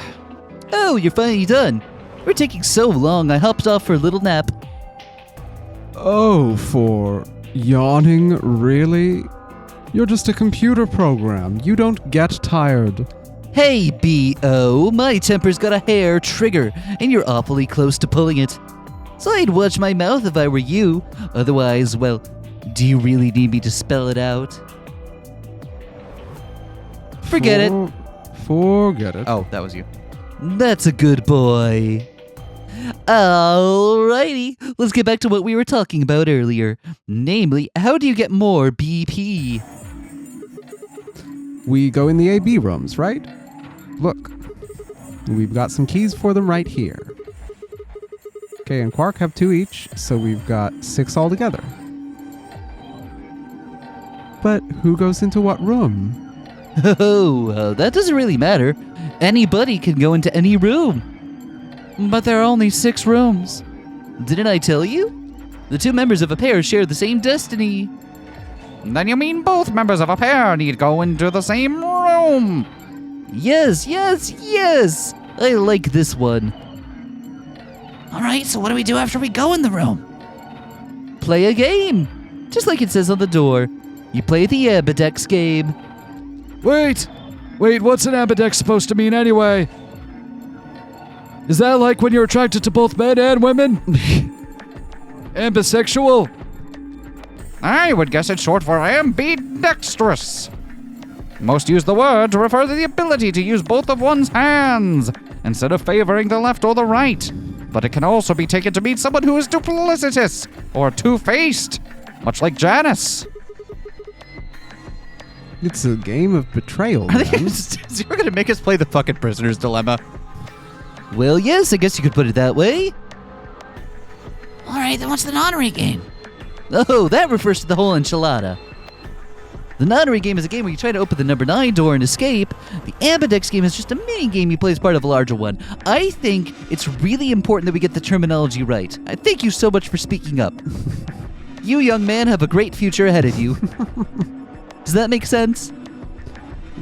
you're finally done. We're taking so long, I hopped off for a little nap. Oh, for yawning, really? You're just a computer program. You don't get tired. Hey, B.O., my temper's got a hair trigger, and you're awfully close to pulling it. So I'd watch my mouth if I were you. Otherwise, well, do you really need me to spell it out? Forget it. Forget it. Oh, that was you. That's a good boy. Alrighty, let's get back to what we were talking about earlier. Namely, how do you get more BP? We go in the AB rooms, right? Look. We've got some keys for them right here. Kay and Quark have 2 each, so we've got 6 altogether. But who goes into what room? Oh, that doesn't really matter. Anybody can go into any room. But there are only 6 rooms. Didn't I tell you? The 2 members of a pair share the same destiny. Then you mean both members of a pair need go into the same room? Yes. I like this one. Alright, so what do we do after we go in the room? Play a game. Just like it says on the door. You play the Ambidex game. Wait, what's an ambidex supposed to mean anyway? Is that like when you're attracted to both men and women? Ambisexual? I would guess it's short for ambidextrous. Most use the word to refer to the ability to use both of one's hands, instead of favoring the left or the right. But it can also be taken to mean someone who is duplicitous, or two-faced, much like Janice. It's a game of betrayal, man. You're gonna make us play the fucking prisoner's dilemma. Well, yes, I guess you could put it that way. Alright, then what's the Nonary Game? Oh, that refers to the whole enchilada. The Nonary Game is a game where you try to open the number 9 door and escape. The Ambidex Game is just a mini game you play as part of a larger one. I think it's really important that we get the terminology right. I thank you so much for speaking up. You, young man, have a great future ahead of you. Does that make sense?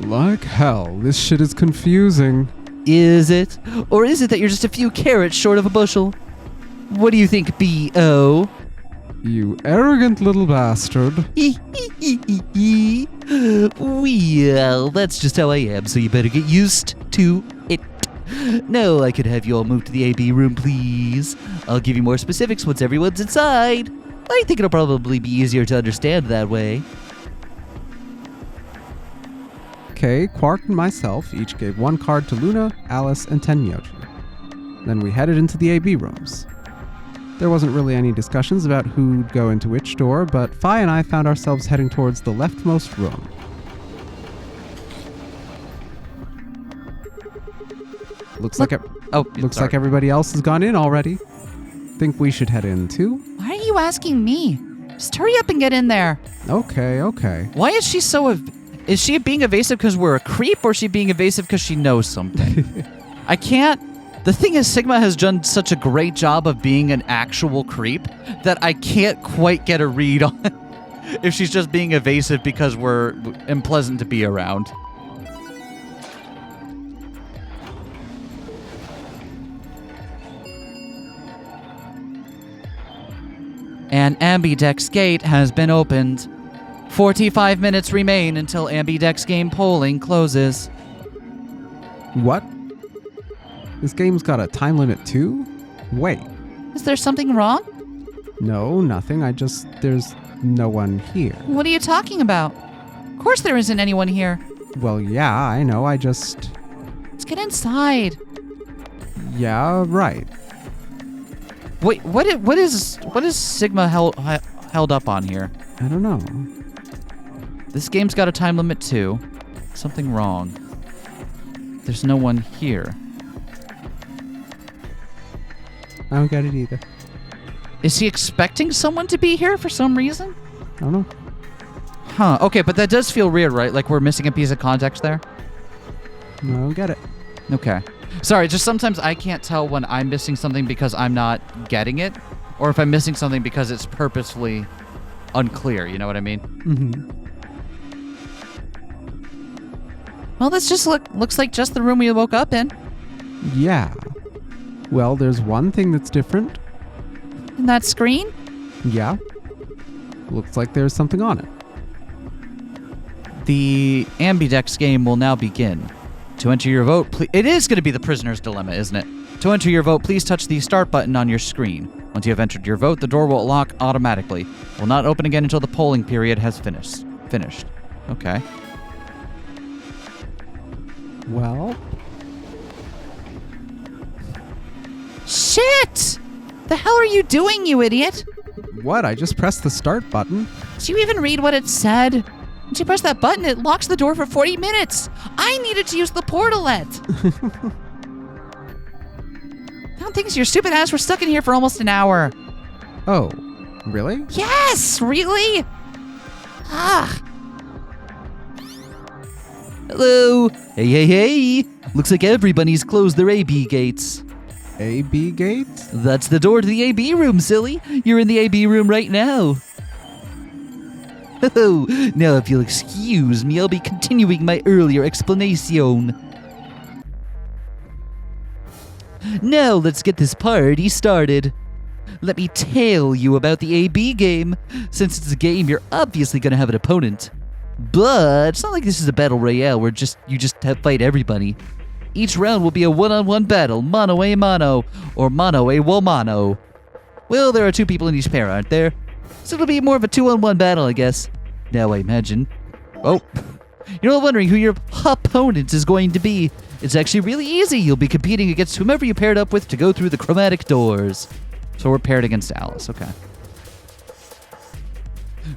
Like hell, this shit is confusing. Is it? Or is it that you're just a few carrots short of a bushel? What do you think, B.O.? You arrogant little bastard. Well, that's just how I am, so you better get used to it. Now I could have you all move to the AB room, please. I'll give you more specifics once everyone's inside. I think it'll probably be easier to understand that way. Okay, Quark and myself each gave 1 card to Luna, Alice, and Tenyoji. Then we headed into the AB rooms. There wasn't really any discussions about who'd go into which door, but Fi and I found ourselves heading towards the leftmost room. Looks like everybody else has gone in already. Think we should head in too? Why are you asking me? Just hurry up and get in there. Okay. Why is she so... Is she being evasive because we're a creep, or is she being evasive because she knows something? I can't... The thing is, Sigma has done such a great job of being an actual creep that I can't quite get a read on if she's just being evasive because we're unpleasant to be around. An Ambidex gate has been opened. 45 minutes remain until Ambidex game polling closes. What? This game's got a time limit too? Wait. Is there something wrong? No, nothing. There's no one here. What are you talking about? Of course there isn't anyone here. Well, yeah, I know. Let's get inside. Yeah, right. Wait, what is Sigma held up on here? I don't know. This game's got a time limit too. Something wrong. There's no one here. I don't get it either. Is he expecting someone to be here for some reason? I don't know. Huh, okay, but that does feel weird, right? Like we're missing a piece of context there? I don't get it. Okay. Sorry, just sometimes I can't tell when I'm missing something because I'm not getting it, or if I'm missing something because it's purposefully unclear, you know what I mean? Mm-hmm. Well, this just looks like just the room we woke up in. Yeah. Well, there's one thing that's different. And that screen? Yeah. Looks like there's something on it. The Ambidex game will now begin. To enter your vote, it is going to be the prisoner's dilemma, isn't it? To enter your vote, please touch the start button on your screen. Once you have entered your vote, the door will lock automatically. Will not open again until the polling period has finished. Okay. Well, Shit! The hell are you doing, you idiot? What? I just pressed the start button. Did you even read what it said? When you press that button, it locks the door for 40 minutes. I needed to use the portalet. I don't think your stupid ass were stuck in here for almost an hour. Oh, really? Yes, really? Ah. Hello. Hey. Looks like everybody's closed their AB gates. AB gate? That's the door to the AB room, silly. You're in the AB room right now. Oh, now if you'll excuse me, I'll be continuing my earlier explanation. Now let's get this party started. Let me tell you about the AB game. Since it's a game, you're obviously going to have an opponent. But it's not like this is a battle royale where you just fight everybody. Each round will be a one-on-one battle, mano a mano, or mano a womano. Well, there are 2 people in each pair, aren't there? So it'll be more of a 2-on-1 battle, I guess. Now I imagine. Oh, you're all wondering who your opponent is going to be. It's actually really easy. You'll be competing against whomever you paired up with to go through the chromatic doors. So we're paired against Alice, okay.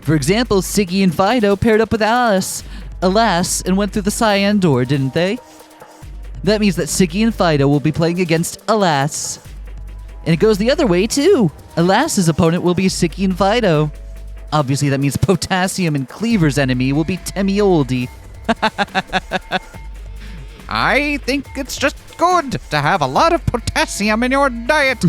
For example, Siggy and Fido paired up with Alice, and went through the cyan door, didn't they? That means that Siggy and Fido will be playing against Alas. And it goes the other way, too. Alas's opponent will be Siggy and Fido. Obviously, that means Potassium and Cleaver's enemy will be Temioldi. I think it's just good to have a lot of potassium in your diet.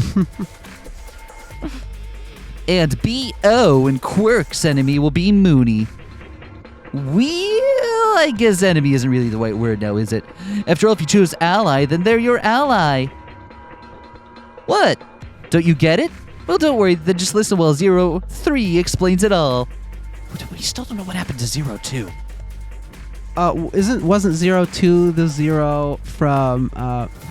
And B.O. and Quirk's enemy will be Mooney. Well, I guess enemy isn't really the right word now, is it? After all, if you choose ally, then they're your ally. What? Don't you get it? Well, don't worry, then just listen while 03 explains it all. We still don't know what happened to 02. Wasn't 02 the 0 from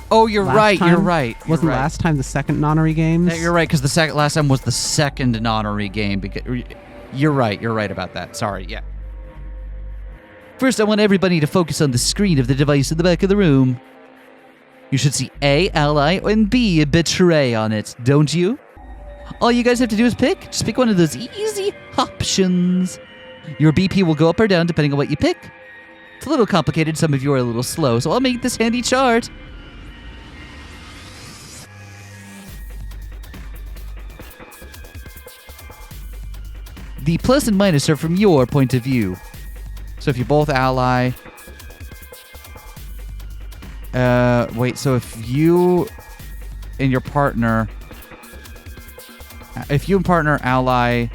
Oh, you're last right, time? you're right. Wasn't last time the second Nonary games? Yeah, you're right, because the last time was the second Nonary game. You're right about that. Sorry, yeah. First, I want everybody to focus on the screen of the device in the back of the room. You should see A, ally, and B, betray on it, don't you? All you guys have to do is pick. Just pick one of those easy options. Your BP will go up or down depending on what you pick. It's a little complicated, some of you are a little slow, so I'll make this handy chart. The plus and minus are from your point of view. So if you both ally... wait, so if you and your partner... If you and partner ally...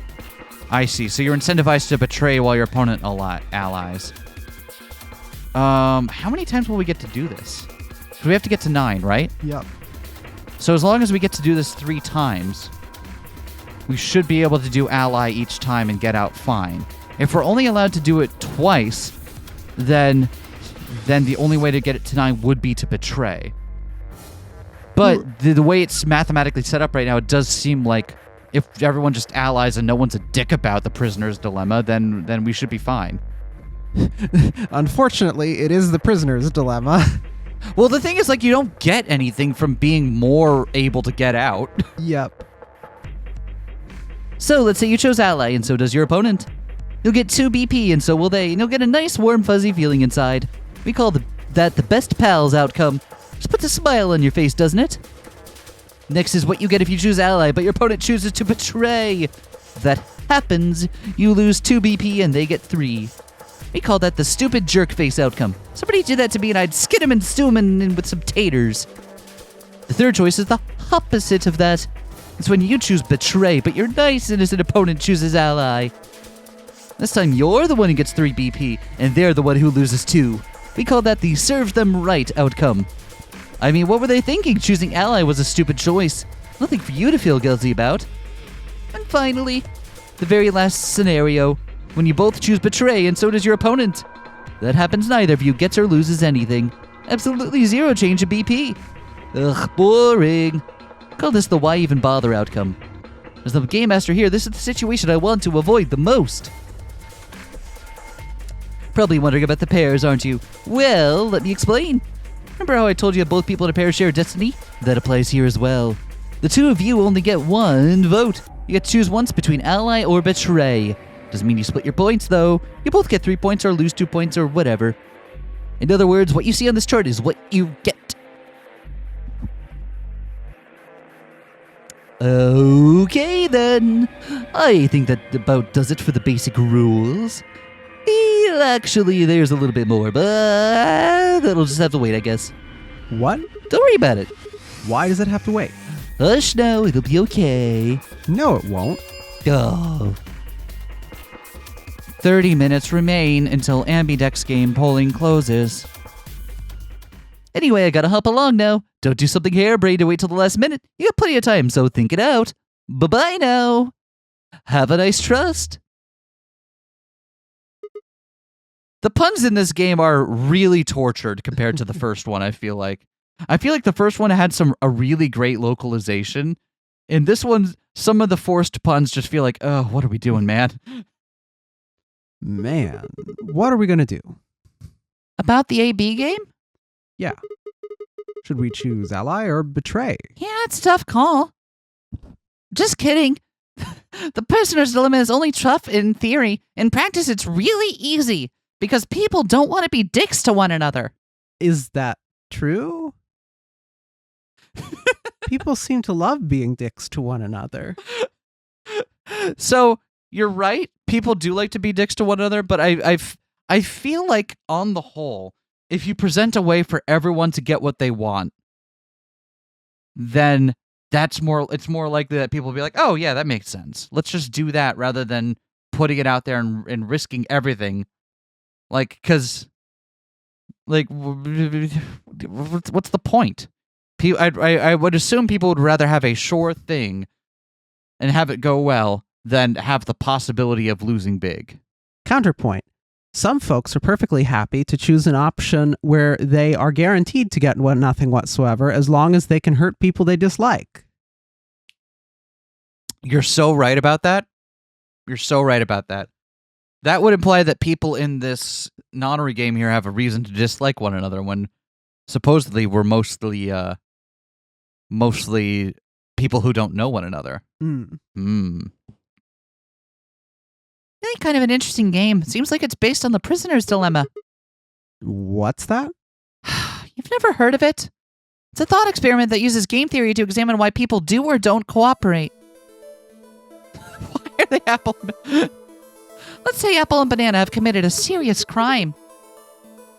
I see. So you're incentivized to betray while your opponent allies. How many times will we get to do this? So we have to get to 9, right? Yep. So as long as we get to do this 3 times, we should be able to do ally each time and get out fine. If we're only allowed to do it twice, then the only way to get it to 9 would be to betray. But the way it's mathematically set up right now, it does seem like if everyone just allies and no one's a dick about the prisoner's dilemma, then we should be fine. Unfortunately, it is the prisoner's dilemma. Well, the thing is, like, you don't get anything from being more able to get out. Yep. So, let's say you chose ally, and so does your opponent. You'll get 2 BP, and so will they, and you'll get a nice, warm, fuzzy feeling inside. We call that the best pals outcome. Just puts a smile on your face, doesn't it? Next is what you get if you choose ally, but your opponent chooses to betray. If that happens, you lose 2 BP, and they get 3. We call that the stupid jerk face outcome. Somebody did that to me and I'd skin him and stew him in with some taters. The third choice is the opposite of that. It's when you choose betray, but your nice innocent opponent chooses ally. This time you're the one who gets 3 BP, and they're the one who loses 2. We call that the serve them right outcome. I mean, what were they thinking? Choosing ally was a stupid choice. Nothing for you to feel guilty about. And finally, the very last scenario, when you both choose betray and so does your opponent. That happens neither of you gets or loses anything. Absolutely 0 change in BP. Ugh, boring. Call this the why even bother outcome. As the game master here, this is the situation I want to avoid the most. Probably wondering about the pairs, aren't you? Well, let me explain. Remember how I told you both people in a pair share destiny? That applies here as well. The two of you only get one vote. You get to choose once between ally or betray. Doesn't mean you split your points, though. You both get 3 points or lose 2 points or whatever. In other words, what you see on this chart is what you get. Okay, then. I think that about does it for the basic rules. Well, actually, there's a little bit more, but that'll just have to wait, I guess. What? Don't worry about it. Why does it have to wait? Hush now, it'll be okay. No, it won't. Oh. 30 minutes remain until Ambidex Game polling closes. Anyway, I gotta hop along now. Don't do something harebrained to wait till the last minute. You got plenty of time, so think it out. Bye-bye now. Have a nice trust. The puns in this game are really tortured compared to the first one, I feel like. I feel like the first one had a really great localization. In this one, some of the forced puns just feel like, oh, what are we doing, man? Man, what are we gonna do? About the AB game? Yeah. Should we choose ally or betray? Yeah, it's a tough call. Just kidding. The prisoner's dilemma is only tough in theory. In practice, it's really easy because people don't want to be dicks to one another. Is that true? People seem to love being dicks to one another. So, you're right. People do like to be dicks to one another, but I feel like, on the whole, if you present a way for everyone to get what they want, then it's more likely that people will be like, oh, yeah, that makes sense. Let's just do that rather than putting it out there and risking everything. Like, because, like, what's the point? I would assume people would rather have a sure thing and have it go well than have the possibility of losing big. Counterpoint. Some folks are perfectly happy to choose an option where they are guaranteed to get nothing whatsoever as long as they can hurt people they dislike. You're so right about that. You're so right about that. That would imply that people in this Nonary game here have a reason to dislike one another when supposedly we're mostly people who don't know one another. Really kind of an interesting game. Seems like it's based on the prisoner's dilemma. What's that? You've never heard of it? It's a thought experiment that uses game theory to examine why people do or don't cooperate. Why are they Apple? Let's say Apple and Banana have committed a serious crime.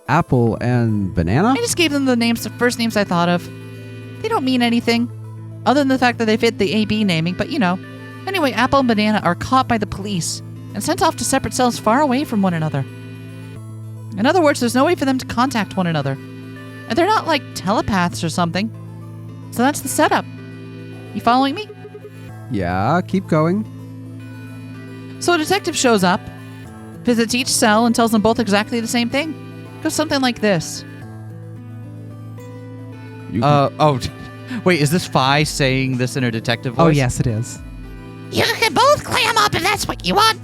Apple and banana? I just gave them the first names I thought of. They don't mean anything, other than the fact that they fit the AB naming, but you know. Anyway, Apple and Banana are caught by the police and sent off to separate cells far away from one another. In other words, there's no way for them to contact one another. And they're not like telepaths or something. So that's the setup. You following me? Yeah, keep going. So a detective shows up, visits each cell, and tells them both exactly the same thing. It goes something like this. Wait, is this Phi saying this in her detective voice? Oh, yes, it is. You can both clam up if that's what you want.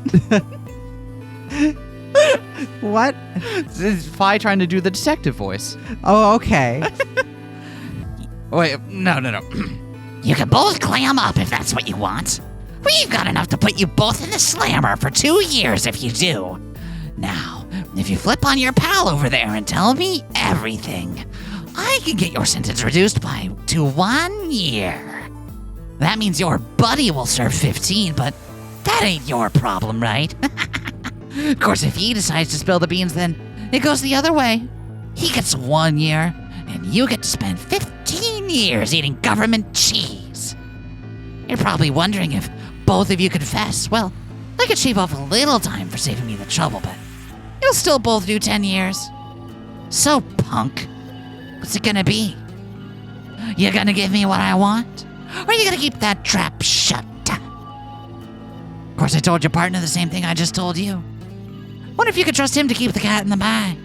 What? This is Phi trying to do the detective voice. Oh, okay. Wait, no. You can both clam up if that's what you want. We've got enough to put you both in the slammer for 2 years if you do. Now, if you flip on your pal over there and tell me everything, I can get your sentence reduced to 1 year. That means your buddy will serve 15, but that ain't your problem, right? Of course, if he decides to spill the beans, then it goes the other way. He gets 1 year, and you get to spend 15 years eating government cheese. You're probably wondering if both of you confess. Well, I could shave off a little time for saving me the trouble, but you'll still both do 10 years. So, punk, what's it gonna be? You gonna give me what I want? Or are you gonna keep that trap shut? Of course, I told your partner the same thing I just told you. Wonder if you could trust him to keep the cat in the bag.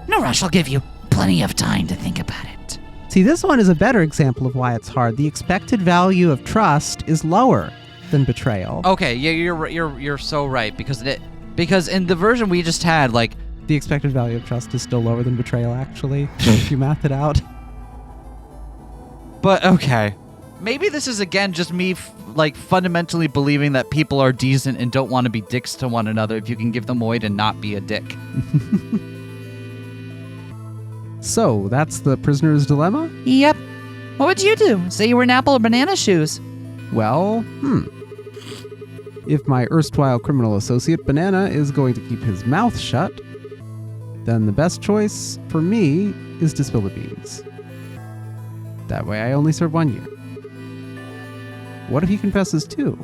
No rush, I'll give you plenty of time to think about it. See, this one is a better example of why it's hard. The expected value of trust is lower than betrayal. Okay, yeah, you're so right because in the version we just had, like, The expected value of trust is still lower than betrayal, actually, if you math it out. but okay. Maybe this is, again, just me, fundamentally believing that people are decent and don't want to be dicks to one another if you can give them a way to not be a dick. So, that's the prisoner's dilemma? Yep. What would you do? Say you were an apple or banana shoes. Well, If my erstwhile criminal associate Banana is going to keep his mouth shut, then the best choice for me is to spill the beans. That way I only serve 1 year. What if he confesses too?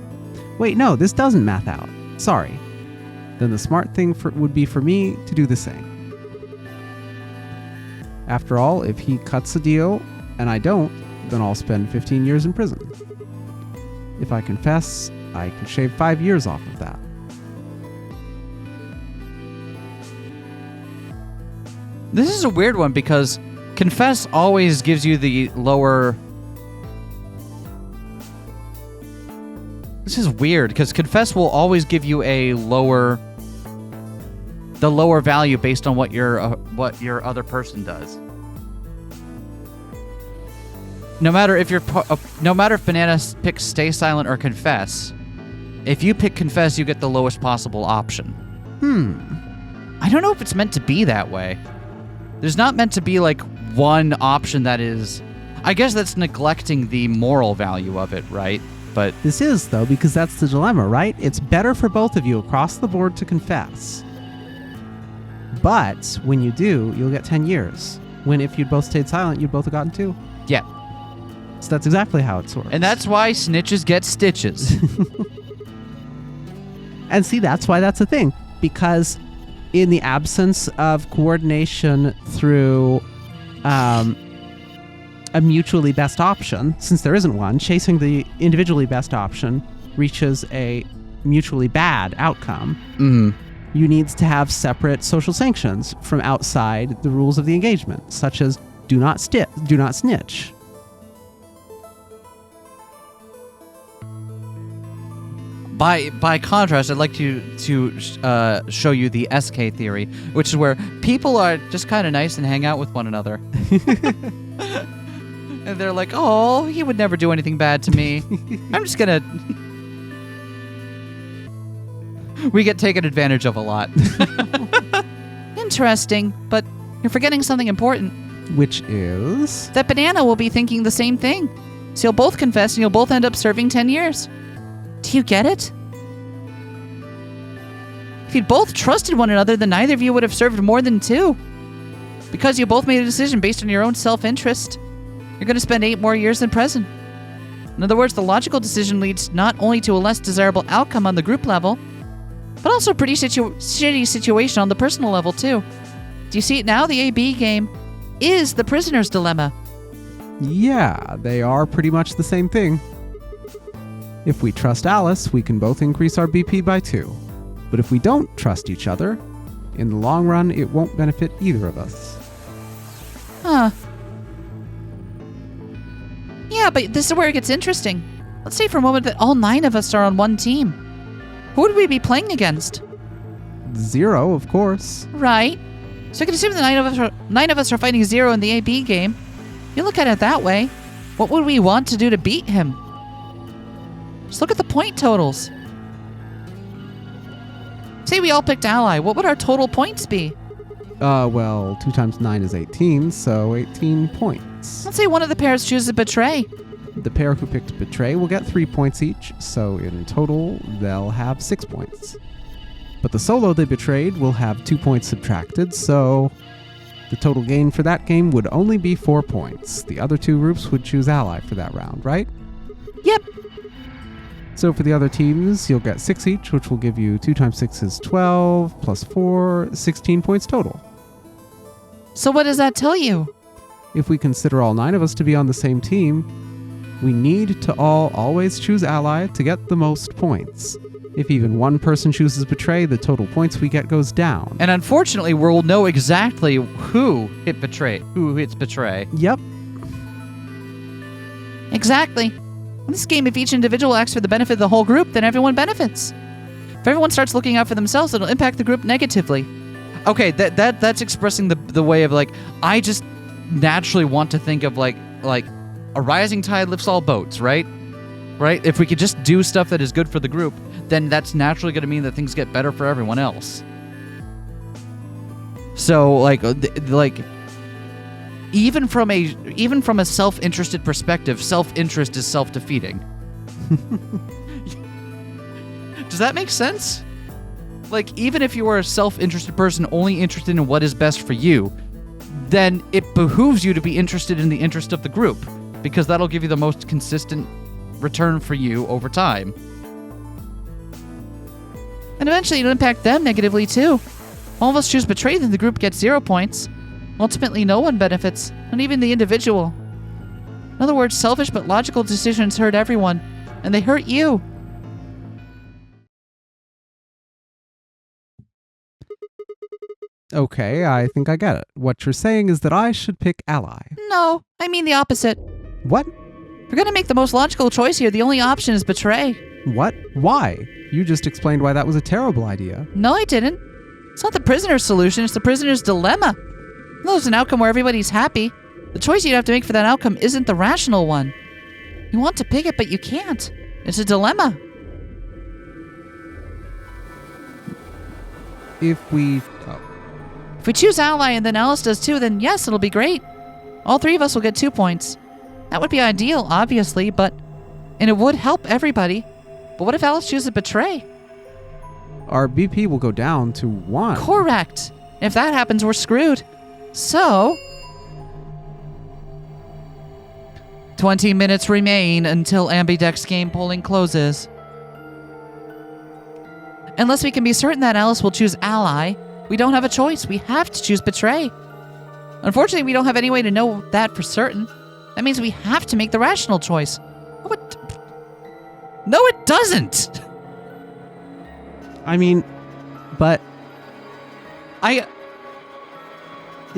Wait, no, this doesn't math out. Sorry. Then the smart thing would be for me to do the same. After all, if he cuts a deal and I don't, then I'll spend 15 years in prison. If I confess, I can shave 5 years off of that. This is a weird one because confess always gives you the lower... This is weird because confess will always give you the lower value based on what your other person does. No matter if Banana picks stay silent or confess, if you pick confess, you get the lowest possible option. I don't know if it's meant to be that way. There's not meant to be one option that is... I guess that's neglecting the moral value of it, right? But This is, though, because that's the dilemma, right? It's better for both of you across the board to confess. But when you do, you'll get 10 years. When if you'd both stayed silent, you'd both have gotten 2. yeah. So that's exactly how it works. And that's why snitches get stitches. And see, that's why that's a thing. Because in the absence of coordination through a mutually best option, since there isn't one, chasing the individually best option reaches a mutually bad outcome. You need to have separate social sanctions from outside the rules of the engagement, such as do not snitch. By contrast, I'd like to show you the SK theory, which is where people are just kind of nice and hang out with one another. And they're like, oh, he would never do anything bad to me. I'm just gonna... We get taken advantage of a lot. Interesting, but you're forgetting something important. Which is... That Banana will be thinking the same thing. So you'll both confess and you'll both end up serving 10 years. Do you get it? If you'd both trusted one another, then neither of you would have served more than 2. Because you both made a decision based on your own self-interest, you're going to spend 8 more years in prison. In other words, the logical decision leads not only to a less desirable outcome on the group level, but also a pretty shitty situation on the personal level, too. Do you see it now? The AB game is the prisoner's dilemma. Yeah, they are pretty much the same thing. If we trust Alice, we can both increase our BP by 2. But if we don't trust each other, in the long run, it won't benefit either of us. Huh. Yeah, but this is where it gets interesting. Let's say for a moment that all 9 of us are on one team. Who would we be playing against? 0, of course. Right. So I can assume that 9 of us are fighting 0 in the AB game. If you look at it that way, what would we want to do to beat him? Just look at the point totals. Say we all picked ally. What would our total points be? Well, 2 times 9 is 18, so 18 points. Let's say one of the pairs chooses betray. The pair who picked betray will get 3 points each, so in total, they'll have 6 points. But the solo they betrayed will have 2 points subtracted, so the total gain for that game would only be 4 points. The other 2 groups would choose ally for that round, right? Yep. So for the other teams, you'll get 6 each, which will give you 2 times 6 is 12, plus 4, 16 points total. So what does that tell you? If we consider all 9 of us to be on the same team, we need to all always choose ally to get the most points. If even one person chooses betray, the total points we get goes down. And unfortunately, we'll know exactly who hits betray. Yep. Exactly. In this game, if each individual acts for the benefit of the whole group, then everyone benefits. If everyone starts looking out for themselves, it'll impact the group negatively. Okay, that's expressing the way of I just naturally want to think of a rising tide lifts all boats, right? Right? If we could just do stuff that is good for the group, then that's naturally going to mean that things get better for everyone else. So, like, even from a self-interested perspective, self-interest is self-defeating. Does that make sense? Like, even if you are a self-interested person only interested in what is best for you, then it behooves you to be interested in the interest of the group, because that'll give you the most consistent return for you over time. And eventually it'll impact them negatively too. All of us choose betray, then the group gets 0 points. Ultimately, no one benefits, not even the individual. In other words, selfish but logical decisions hurt everyone, and they hurt you. Okay, I think I get it. What you're saying is that I should pick ally. No, I mean the opposite. What? If we're gonna make the most logical choice here, the only option is betray. What? Why? You just explained why that was a terrible idea. No, I didn't. It's not the prisoner's solution, it's the prisoner's dilemma. Well, there's an outcome where everybody's happy. The choice you'd have to make for that outcome isn't the rational one. You want to pick it, but you can't. It's a dilemma. If we... If we choose ally and then Alice does too, then yes, it'll be great. All 3 of us will get 2 points. That would be ideal, obviously, and it would help everybody. But what if Alice chooses betray? Our BP will go down to 1. Correct. If that happens, we're screwed. So... 20 minutes remain until Ambidex Game polling closes. Unless we can be certain that Alice will choose ally, we don't have a choice. We have to choose betray. Unfortunately, we don't have any way to know that for certain. That means we have to make the rational choice. No, it doesn't! I mean, but... It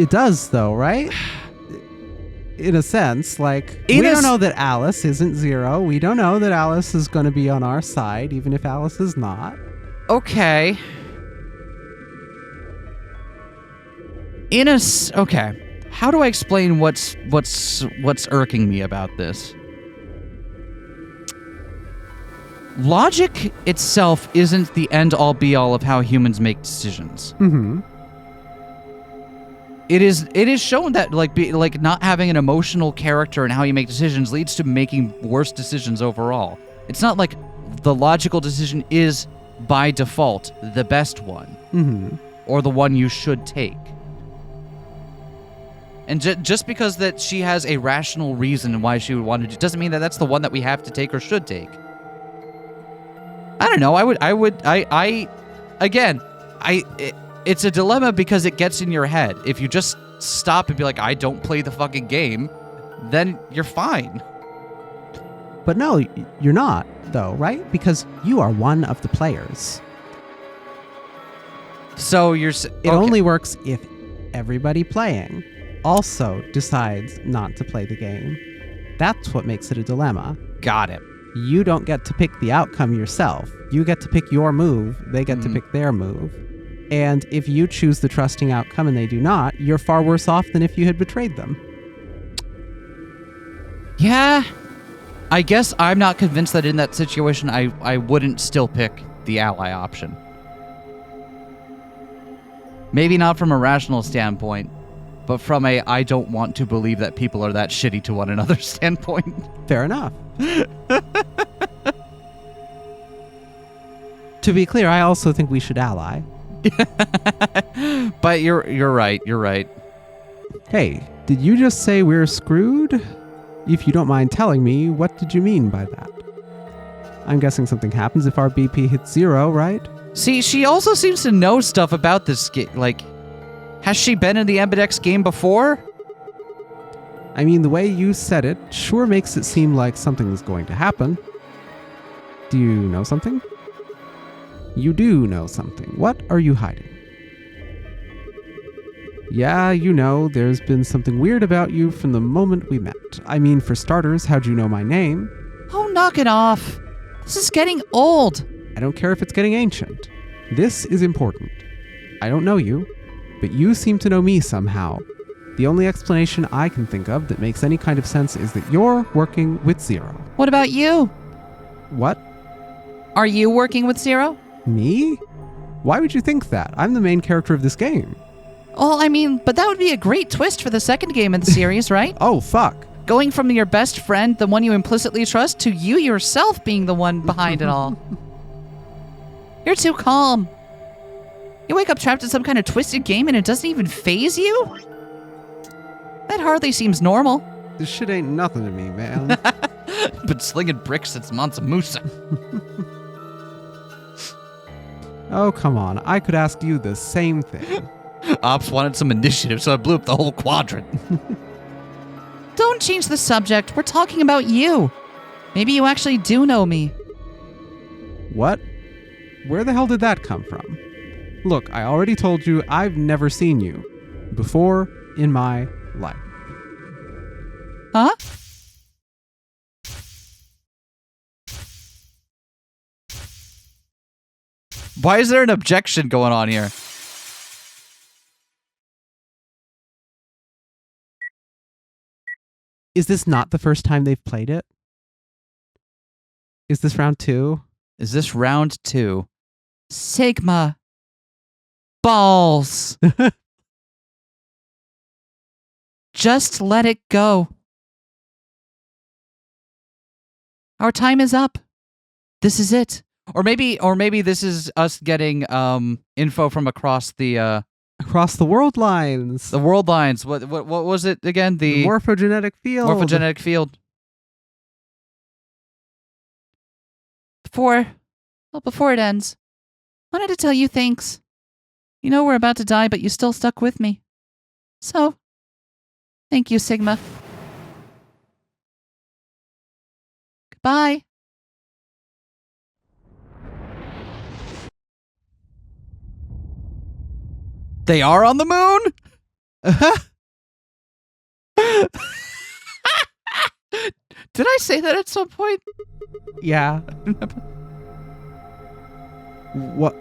does, though, right? In a sense, like, we don't know that Alice isn't 0. We don't know that Alice is going to be on our side, even if Alice is not. Okay. Okay. How do I explain what's irking me about this? Logic itself isn't the end-all be-all of how humans make decisions. Mm-hmm. It is shown that like not having an emotional character in how you make decisions leads to making worse decisions overall. It's not like the logical decision is by default the best one, mm-hmm. or the one you should take. And just because that she has a rational reason why she would want to do, doesn't mean that that's the one that we have to take or should take. I don't know. It's a dilemma because it gets in your head. If you just stop and be like, I don't play the fucking game, then you're fine. But no, you're not, though, right? Because you are one of the players. So It only works if everybody playing also decides not to play the game. That's what makes it a dilemma. Got it. You don't get to pick the outcome yourself. You get to pick your move. They get to pick their move. And if you choose the trusting outcome and they do not, you're far worse off than if you had betrayed them. Yeah. I guess I'm not convinced that in that situation I wouldn't still pick the ally option. Maybe not from a rational standpoint, but from a I don't want to believe that people are that shitty to one another standpoint. Fair enough. To be clear, I also think we should ally. But you're right. You're right. Hey, did you just say we're screwed? If you don't mind telling me, what did you mean by that? I'm guessing something happens if our BP hits 0, right? See, she also seems to know stuff about this game. Like, has she been in the Ambidex game before? I mean, the way you said it sure makes it seem like something is going to happen. Do you know something? You do know something. What are you hiding? Yeah, you know, there's been something weird about you from the moment we met. I mean, for starters, how'd you know my name? Oh, knock it off. This is getting old. I don't care if it's getting ancient. This is important. I don't know you, but you seem to know me somehow. The only explanation I can think of that makes any kind of sense is that you're working with Zero. What about you? What? Are you working with Zero? Me? Why would you think that? I'm the main character of this game. Well, I mean, but that would be a great twist for the second game in the series, right? Oh, fuck. Going from your best friend, the one you implicitly trust, to you yourself being the one behind it all. You're too calm. You wake up trapped in some kind of twisted game and it doesn't even faze you? That hardly seems normal. This shit ain't nothing to me, man. Been slinging bricks since Mansa Musa. Oh, come on. I could ask you the same thing. Ops wanted some initiative, so I blew up the whole quadrant. Don't change the subject. We're talking about you. Maybe you actually do know me. What? Where the hell did that come from? Look, I already told you I've never seen you before in my life. Huh? Why is there an objection going on here? Is this not the first time they've played it? Is this round 2? Is this round 2? Sigma. Balls. Just let it go. Our time is up. This is it. Or maybe this is us getting info from across the Across the world lines. world lines. What was it again? The morphogenetic field. Morphogenetic field. Before it ends, I wanted to tell you thanks. You know we're about to die, but you still stuck with me. So, thank you, Sigma. Goodbye. They are on the moon? Did I say that at some point? Yeah. What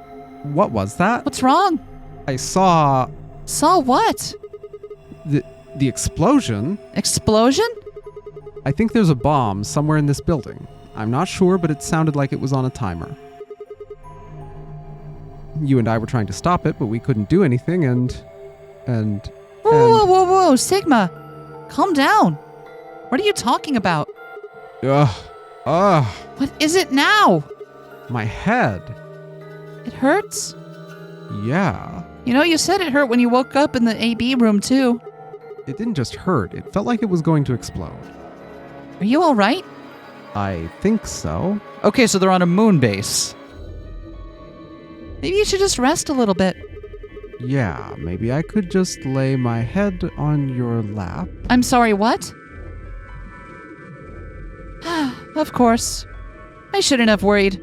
was that? What's wrong? I saw Saw what? the explosion. Explosion? I think there's a bomb somewhere in this building. I'm not sure, but it sounded like it was on a timer. You and I were trying to stop it, but we couldn't do anything, and Whoa, Sigma. Calm down. What are you talking about? ugh, What is it now? my head. It hurts? Yeah. You know, you said it hurt when you woke up in the AB room, too. It didn't just hurt, it felt like it was going to explode. Are you all right? I think so. Okay, so they're on a moon base. Maybe you should just rest a little bit. Yeah, maybe I could just lay my head on your lap. I'm sorry, what? Of course. I shouldn't have worried.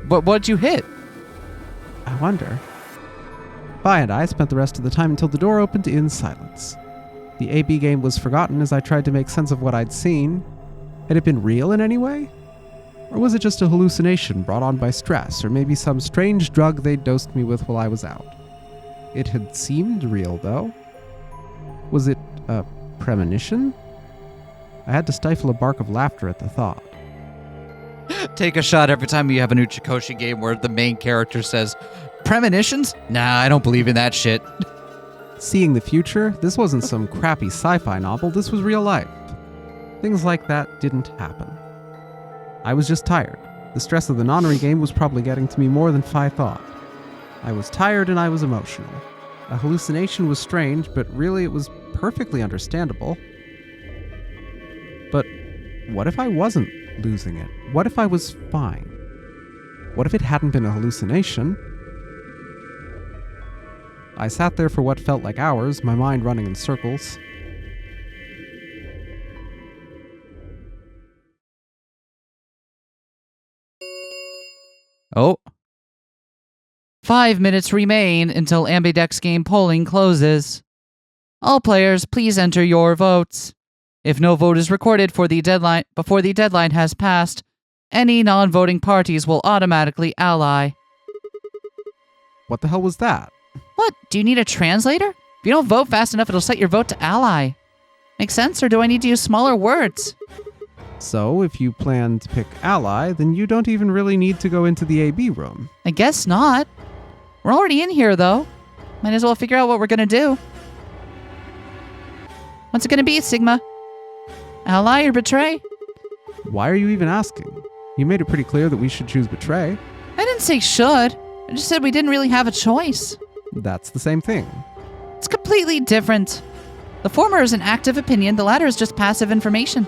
What'd you hit? I wonder. Vi and I spent the rest of the time until the door opened in silence. The AB game was forgotten as I tried to make sense of what I'd seen. Had it been real in any way? Or was it just a hallucination brought on by stress, or maybe some strange drug they'd dosed me with while I was out? It had seemed real, though. Was it a premonition? I had to stifle a bark of laughter at the thought. Take a shot every time you have a new Chikoshi game where the main character says, "Premonitions? Nah, I don't believe in that shit." Seeing the future, this wasn't some crappy sci-fi novel, this was real life. Things like that didn't happen. I was just tired. The stress of the Nonary game was probably getting to me more than I thought. I was tired and I was emotional. A hallucination was strange, but really it was perfectly understandable. But what if I wasn't losing it? What if I was fine? What if it hadn't been a hallucination? I sat there for what felt like hours, my mind running in circles. Oh. 5 minutes remain until Ambidex Game polling closes. All players, please enter your votes. If no vote is recorded before the deadline has passed, Any non-voting parties will automatically ally. What the hell was that? What? Do you need a translator? If you don't vote fast enough, it'll set your vote to ally. Make sense, or do I need to use smaller words? So, if you plan to pick ally, then you don't even really need to go into the AB room. I guess not. We're already in here, though. Might as well figure out what we're gonna do. What's it gonna be, Sigma? Ally or betray? Why are you even asking? You made it pretty clear that we should choose betray. I didn't say should. I just said we didn't really have a choice. That's the same thing. It's completely different. The former is an active opinion, the latter is just passive information.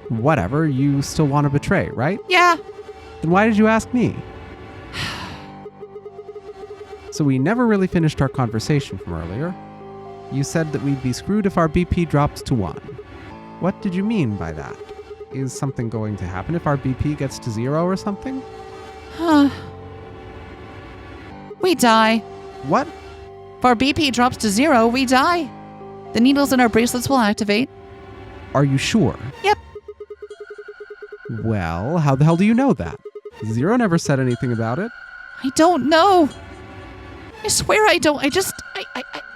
Whatever, you still want to betray, right? Yeah. Then why did you ask me? So we never really finished our conversation from earlier. You said that we'd be screwed if our BP dropped to 1. What did you mean by that? Is something going to happen if our BP gets to 0 or something? We die. What? If our BP drops to 0, we die. The needles in our bracelets will activate. Are you sure? Yep. Well, how the hell do you know that? 0 never said anything about it. I don't know. I swear I don't.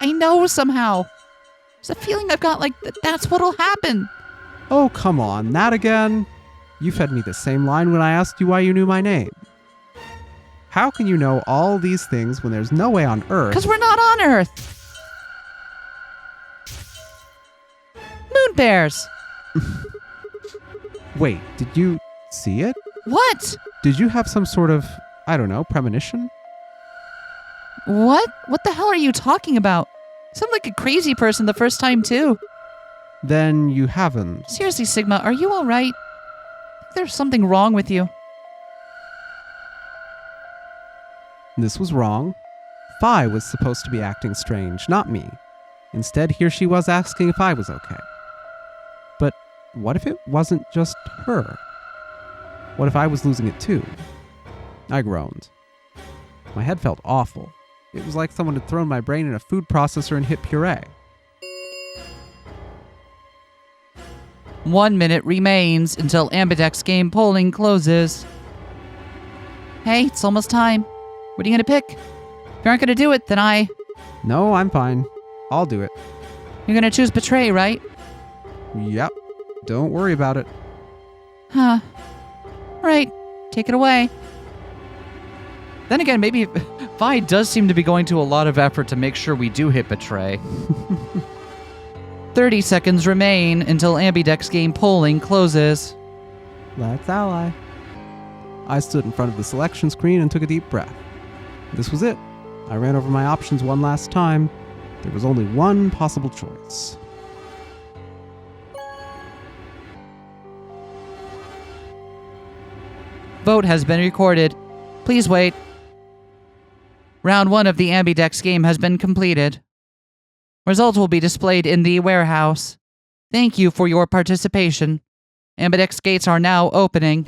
I know somehow. There's a feeling I've got like that's what'll happen. Oh, come on, that again? You fed me the same line when I asked you why you knew my name. How can you know all these things when there's no way on Earth? Because we're not on Earth. Moon bears. Wait, did you see it? What? Did you have some sort of, I don't know, premonition? What? What the hell are you talking about? You sound like a crazy person the first time, too. Then you haven't. Seriously, Sigma, are you all right? There's something wrong with you. This was wrong. Phi was supposed to be acting strange, not me. Instead, here she was asking if I was okay. But what if it wasn't just her? What if I was losing it too? I groaned. My head felt awful. It was like someone had thrown my brain in a food processor and hit puree. 1 minute remains until Ambidex Game polling closes. Hey, it's almost time. What are you gonna pick? If you aren't gonna do it, then No, I'm fine. I'll do it. You're gonna choose betray, right? Yep. Don't worry about it. Huh. Right. Take it away. Then again, maybe Vi does seem to be going to a lot of effort to make sure we do hit betray. 30 seconds remain until Ambidex Game polling closes. Let's ally. I stood in front of the selection screen and took a deep breath. This was it. I ran over my options one last time. There was only one possible choice. Vote has been recorded. Please wait. Round 1 of the Ambidex game has been completed. Results will be displayed in the warehouse. Thank you for your participation. Ambidex gates are now opening.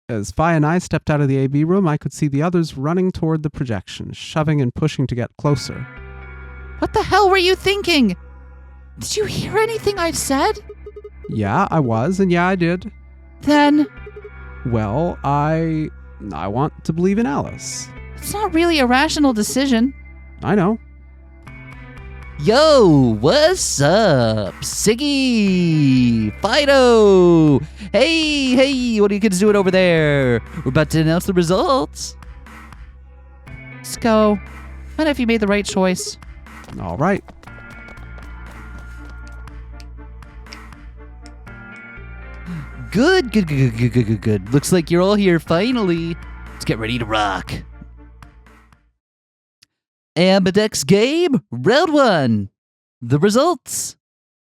As Phi and I stepped out of the AB room, I could see the others running toward the projection, shoving and pushing to get closer. What the hell were you thinking? Did you hear anything I said? Yeah, I was, and yeah, I did. Then... Well, I want to believe in Alice. It's not really a rational decision. I know. Yo, what's up? Siggy! Fido! Hey, what are you kids doing over there? We're about to announce the results. Let's go. Find out if you made the right choice. All right. Good. Looks like you're all here finally. Let's get ready to rock. Ambidex Game, round 1. The results.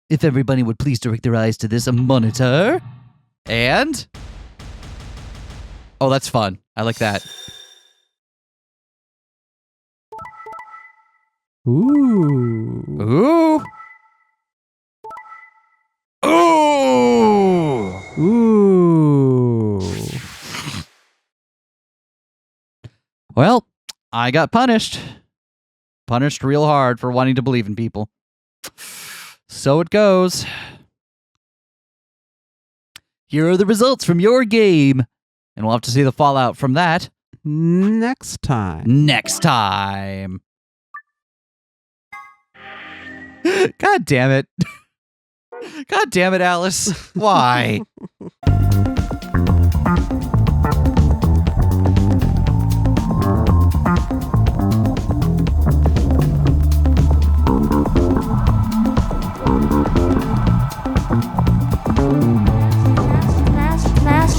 If everybody would please direct their eyes to this monitor. And... Oh, that's fun. I like that. Ooh. Ooh. Ooh. Ooh. Well, I got punished. Punished real hard for wanting to believe in people. So it goes. Here are the results from your game. And we'll have to see the fallout from that Next time. next time. God damn it. God damn it, Alice. Why?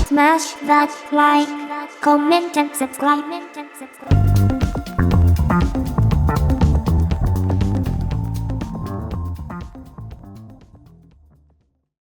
Smash that like, comment and subscribe.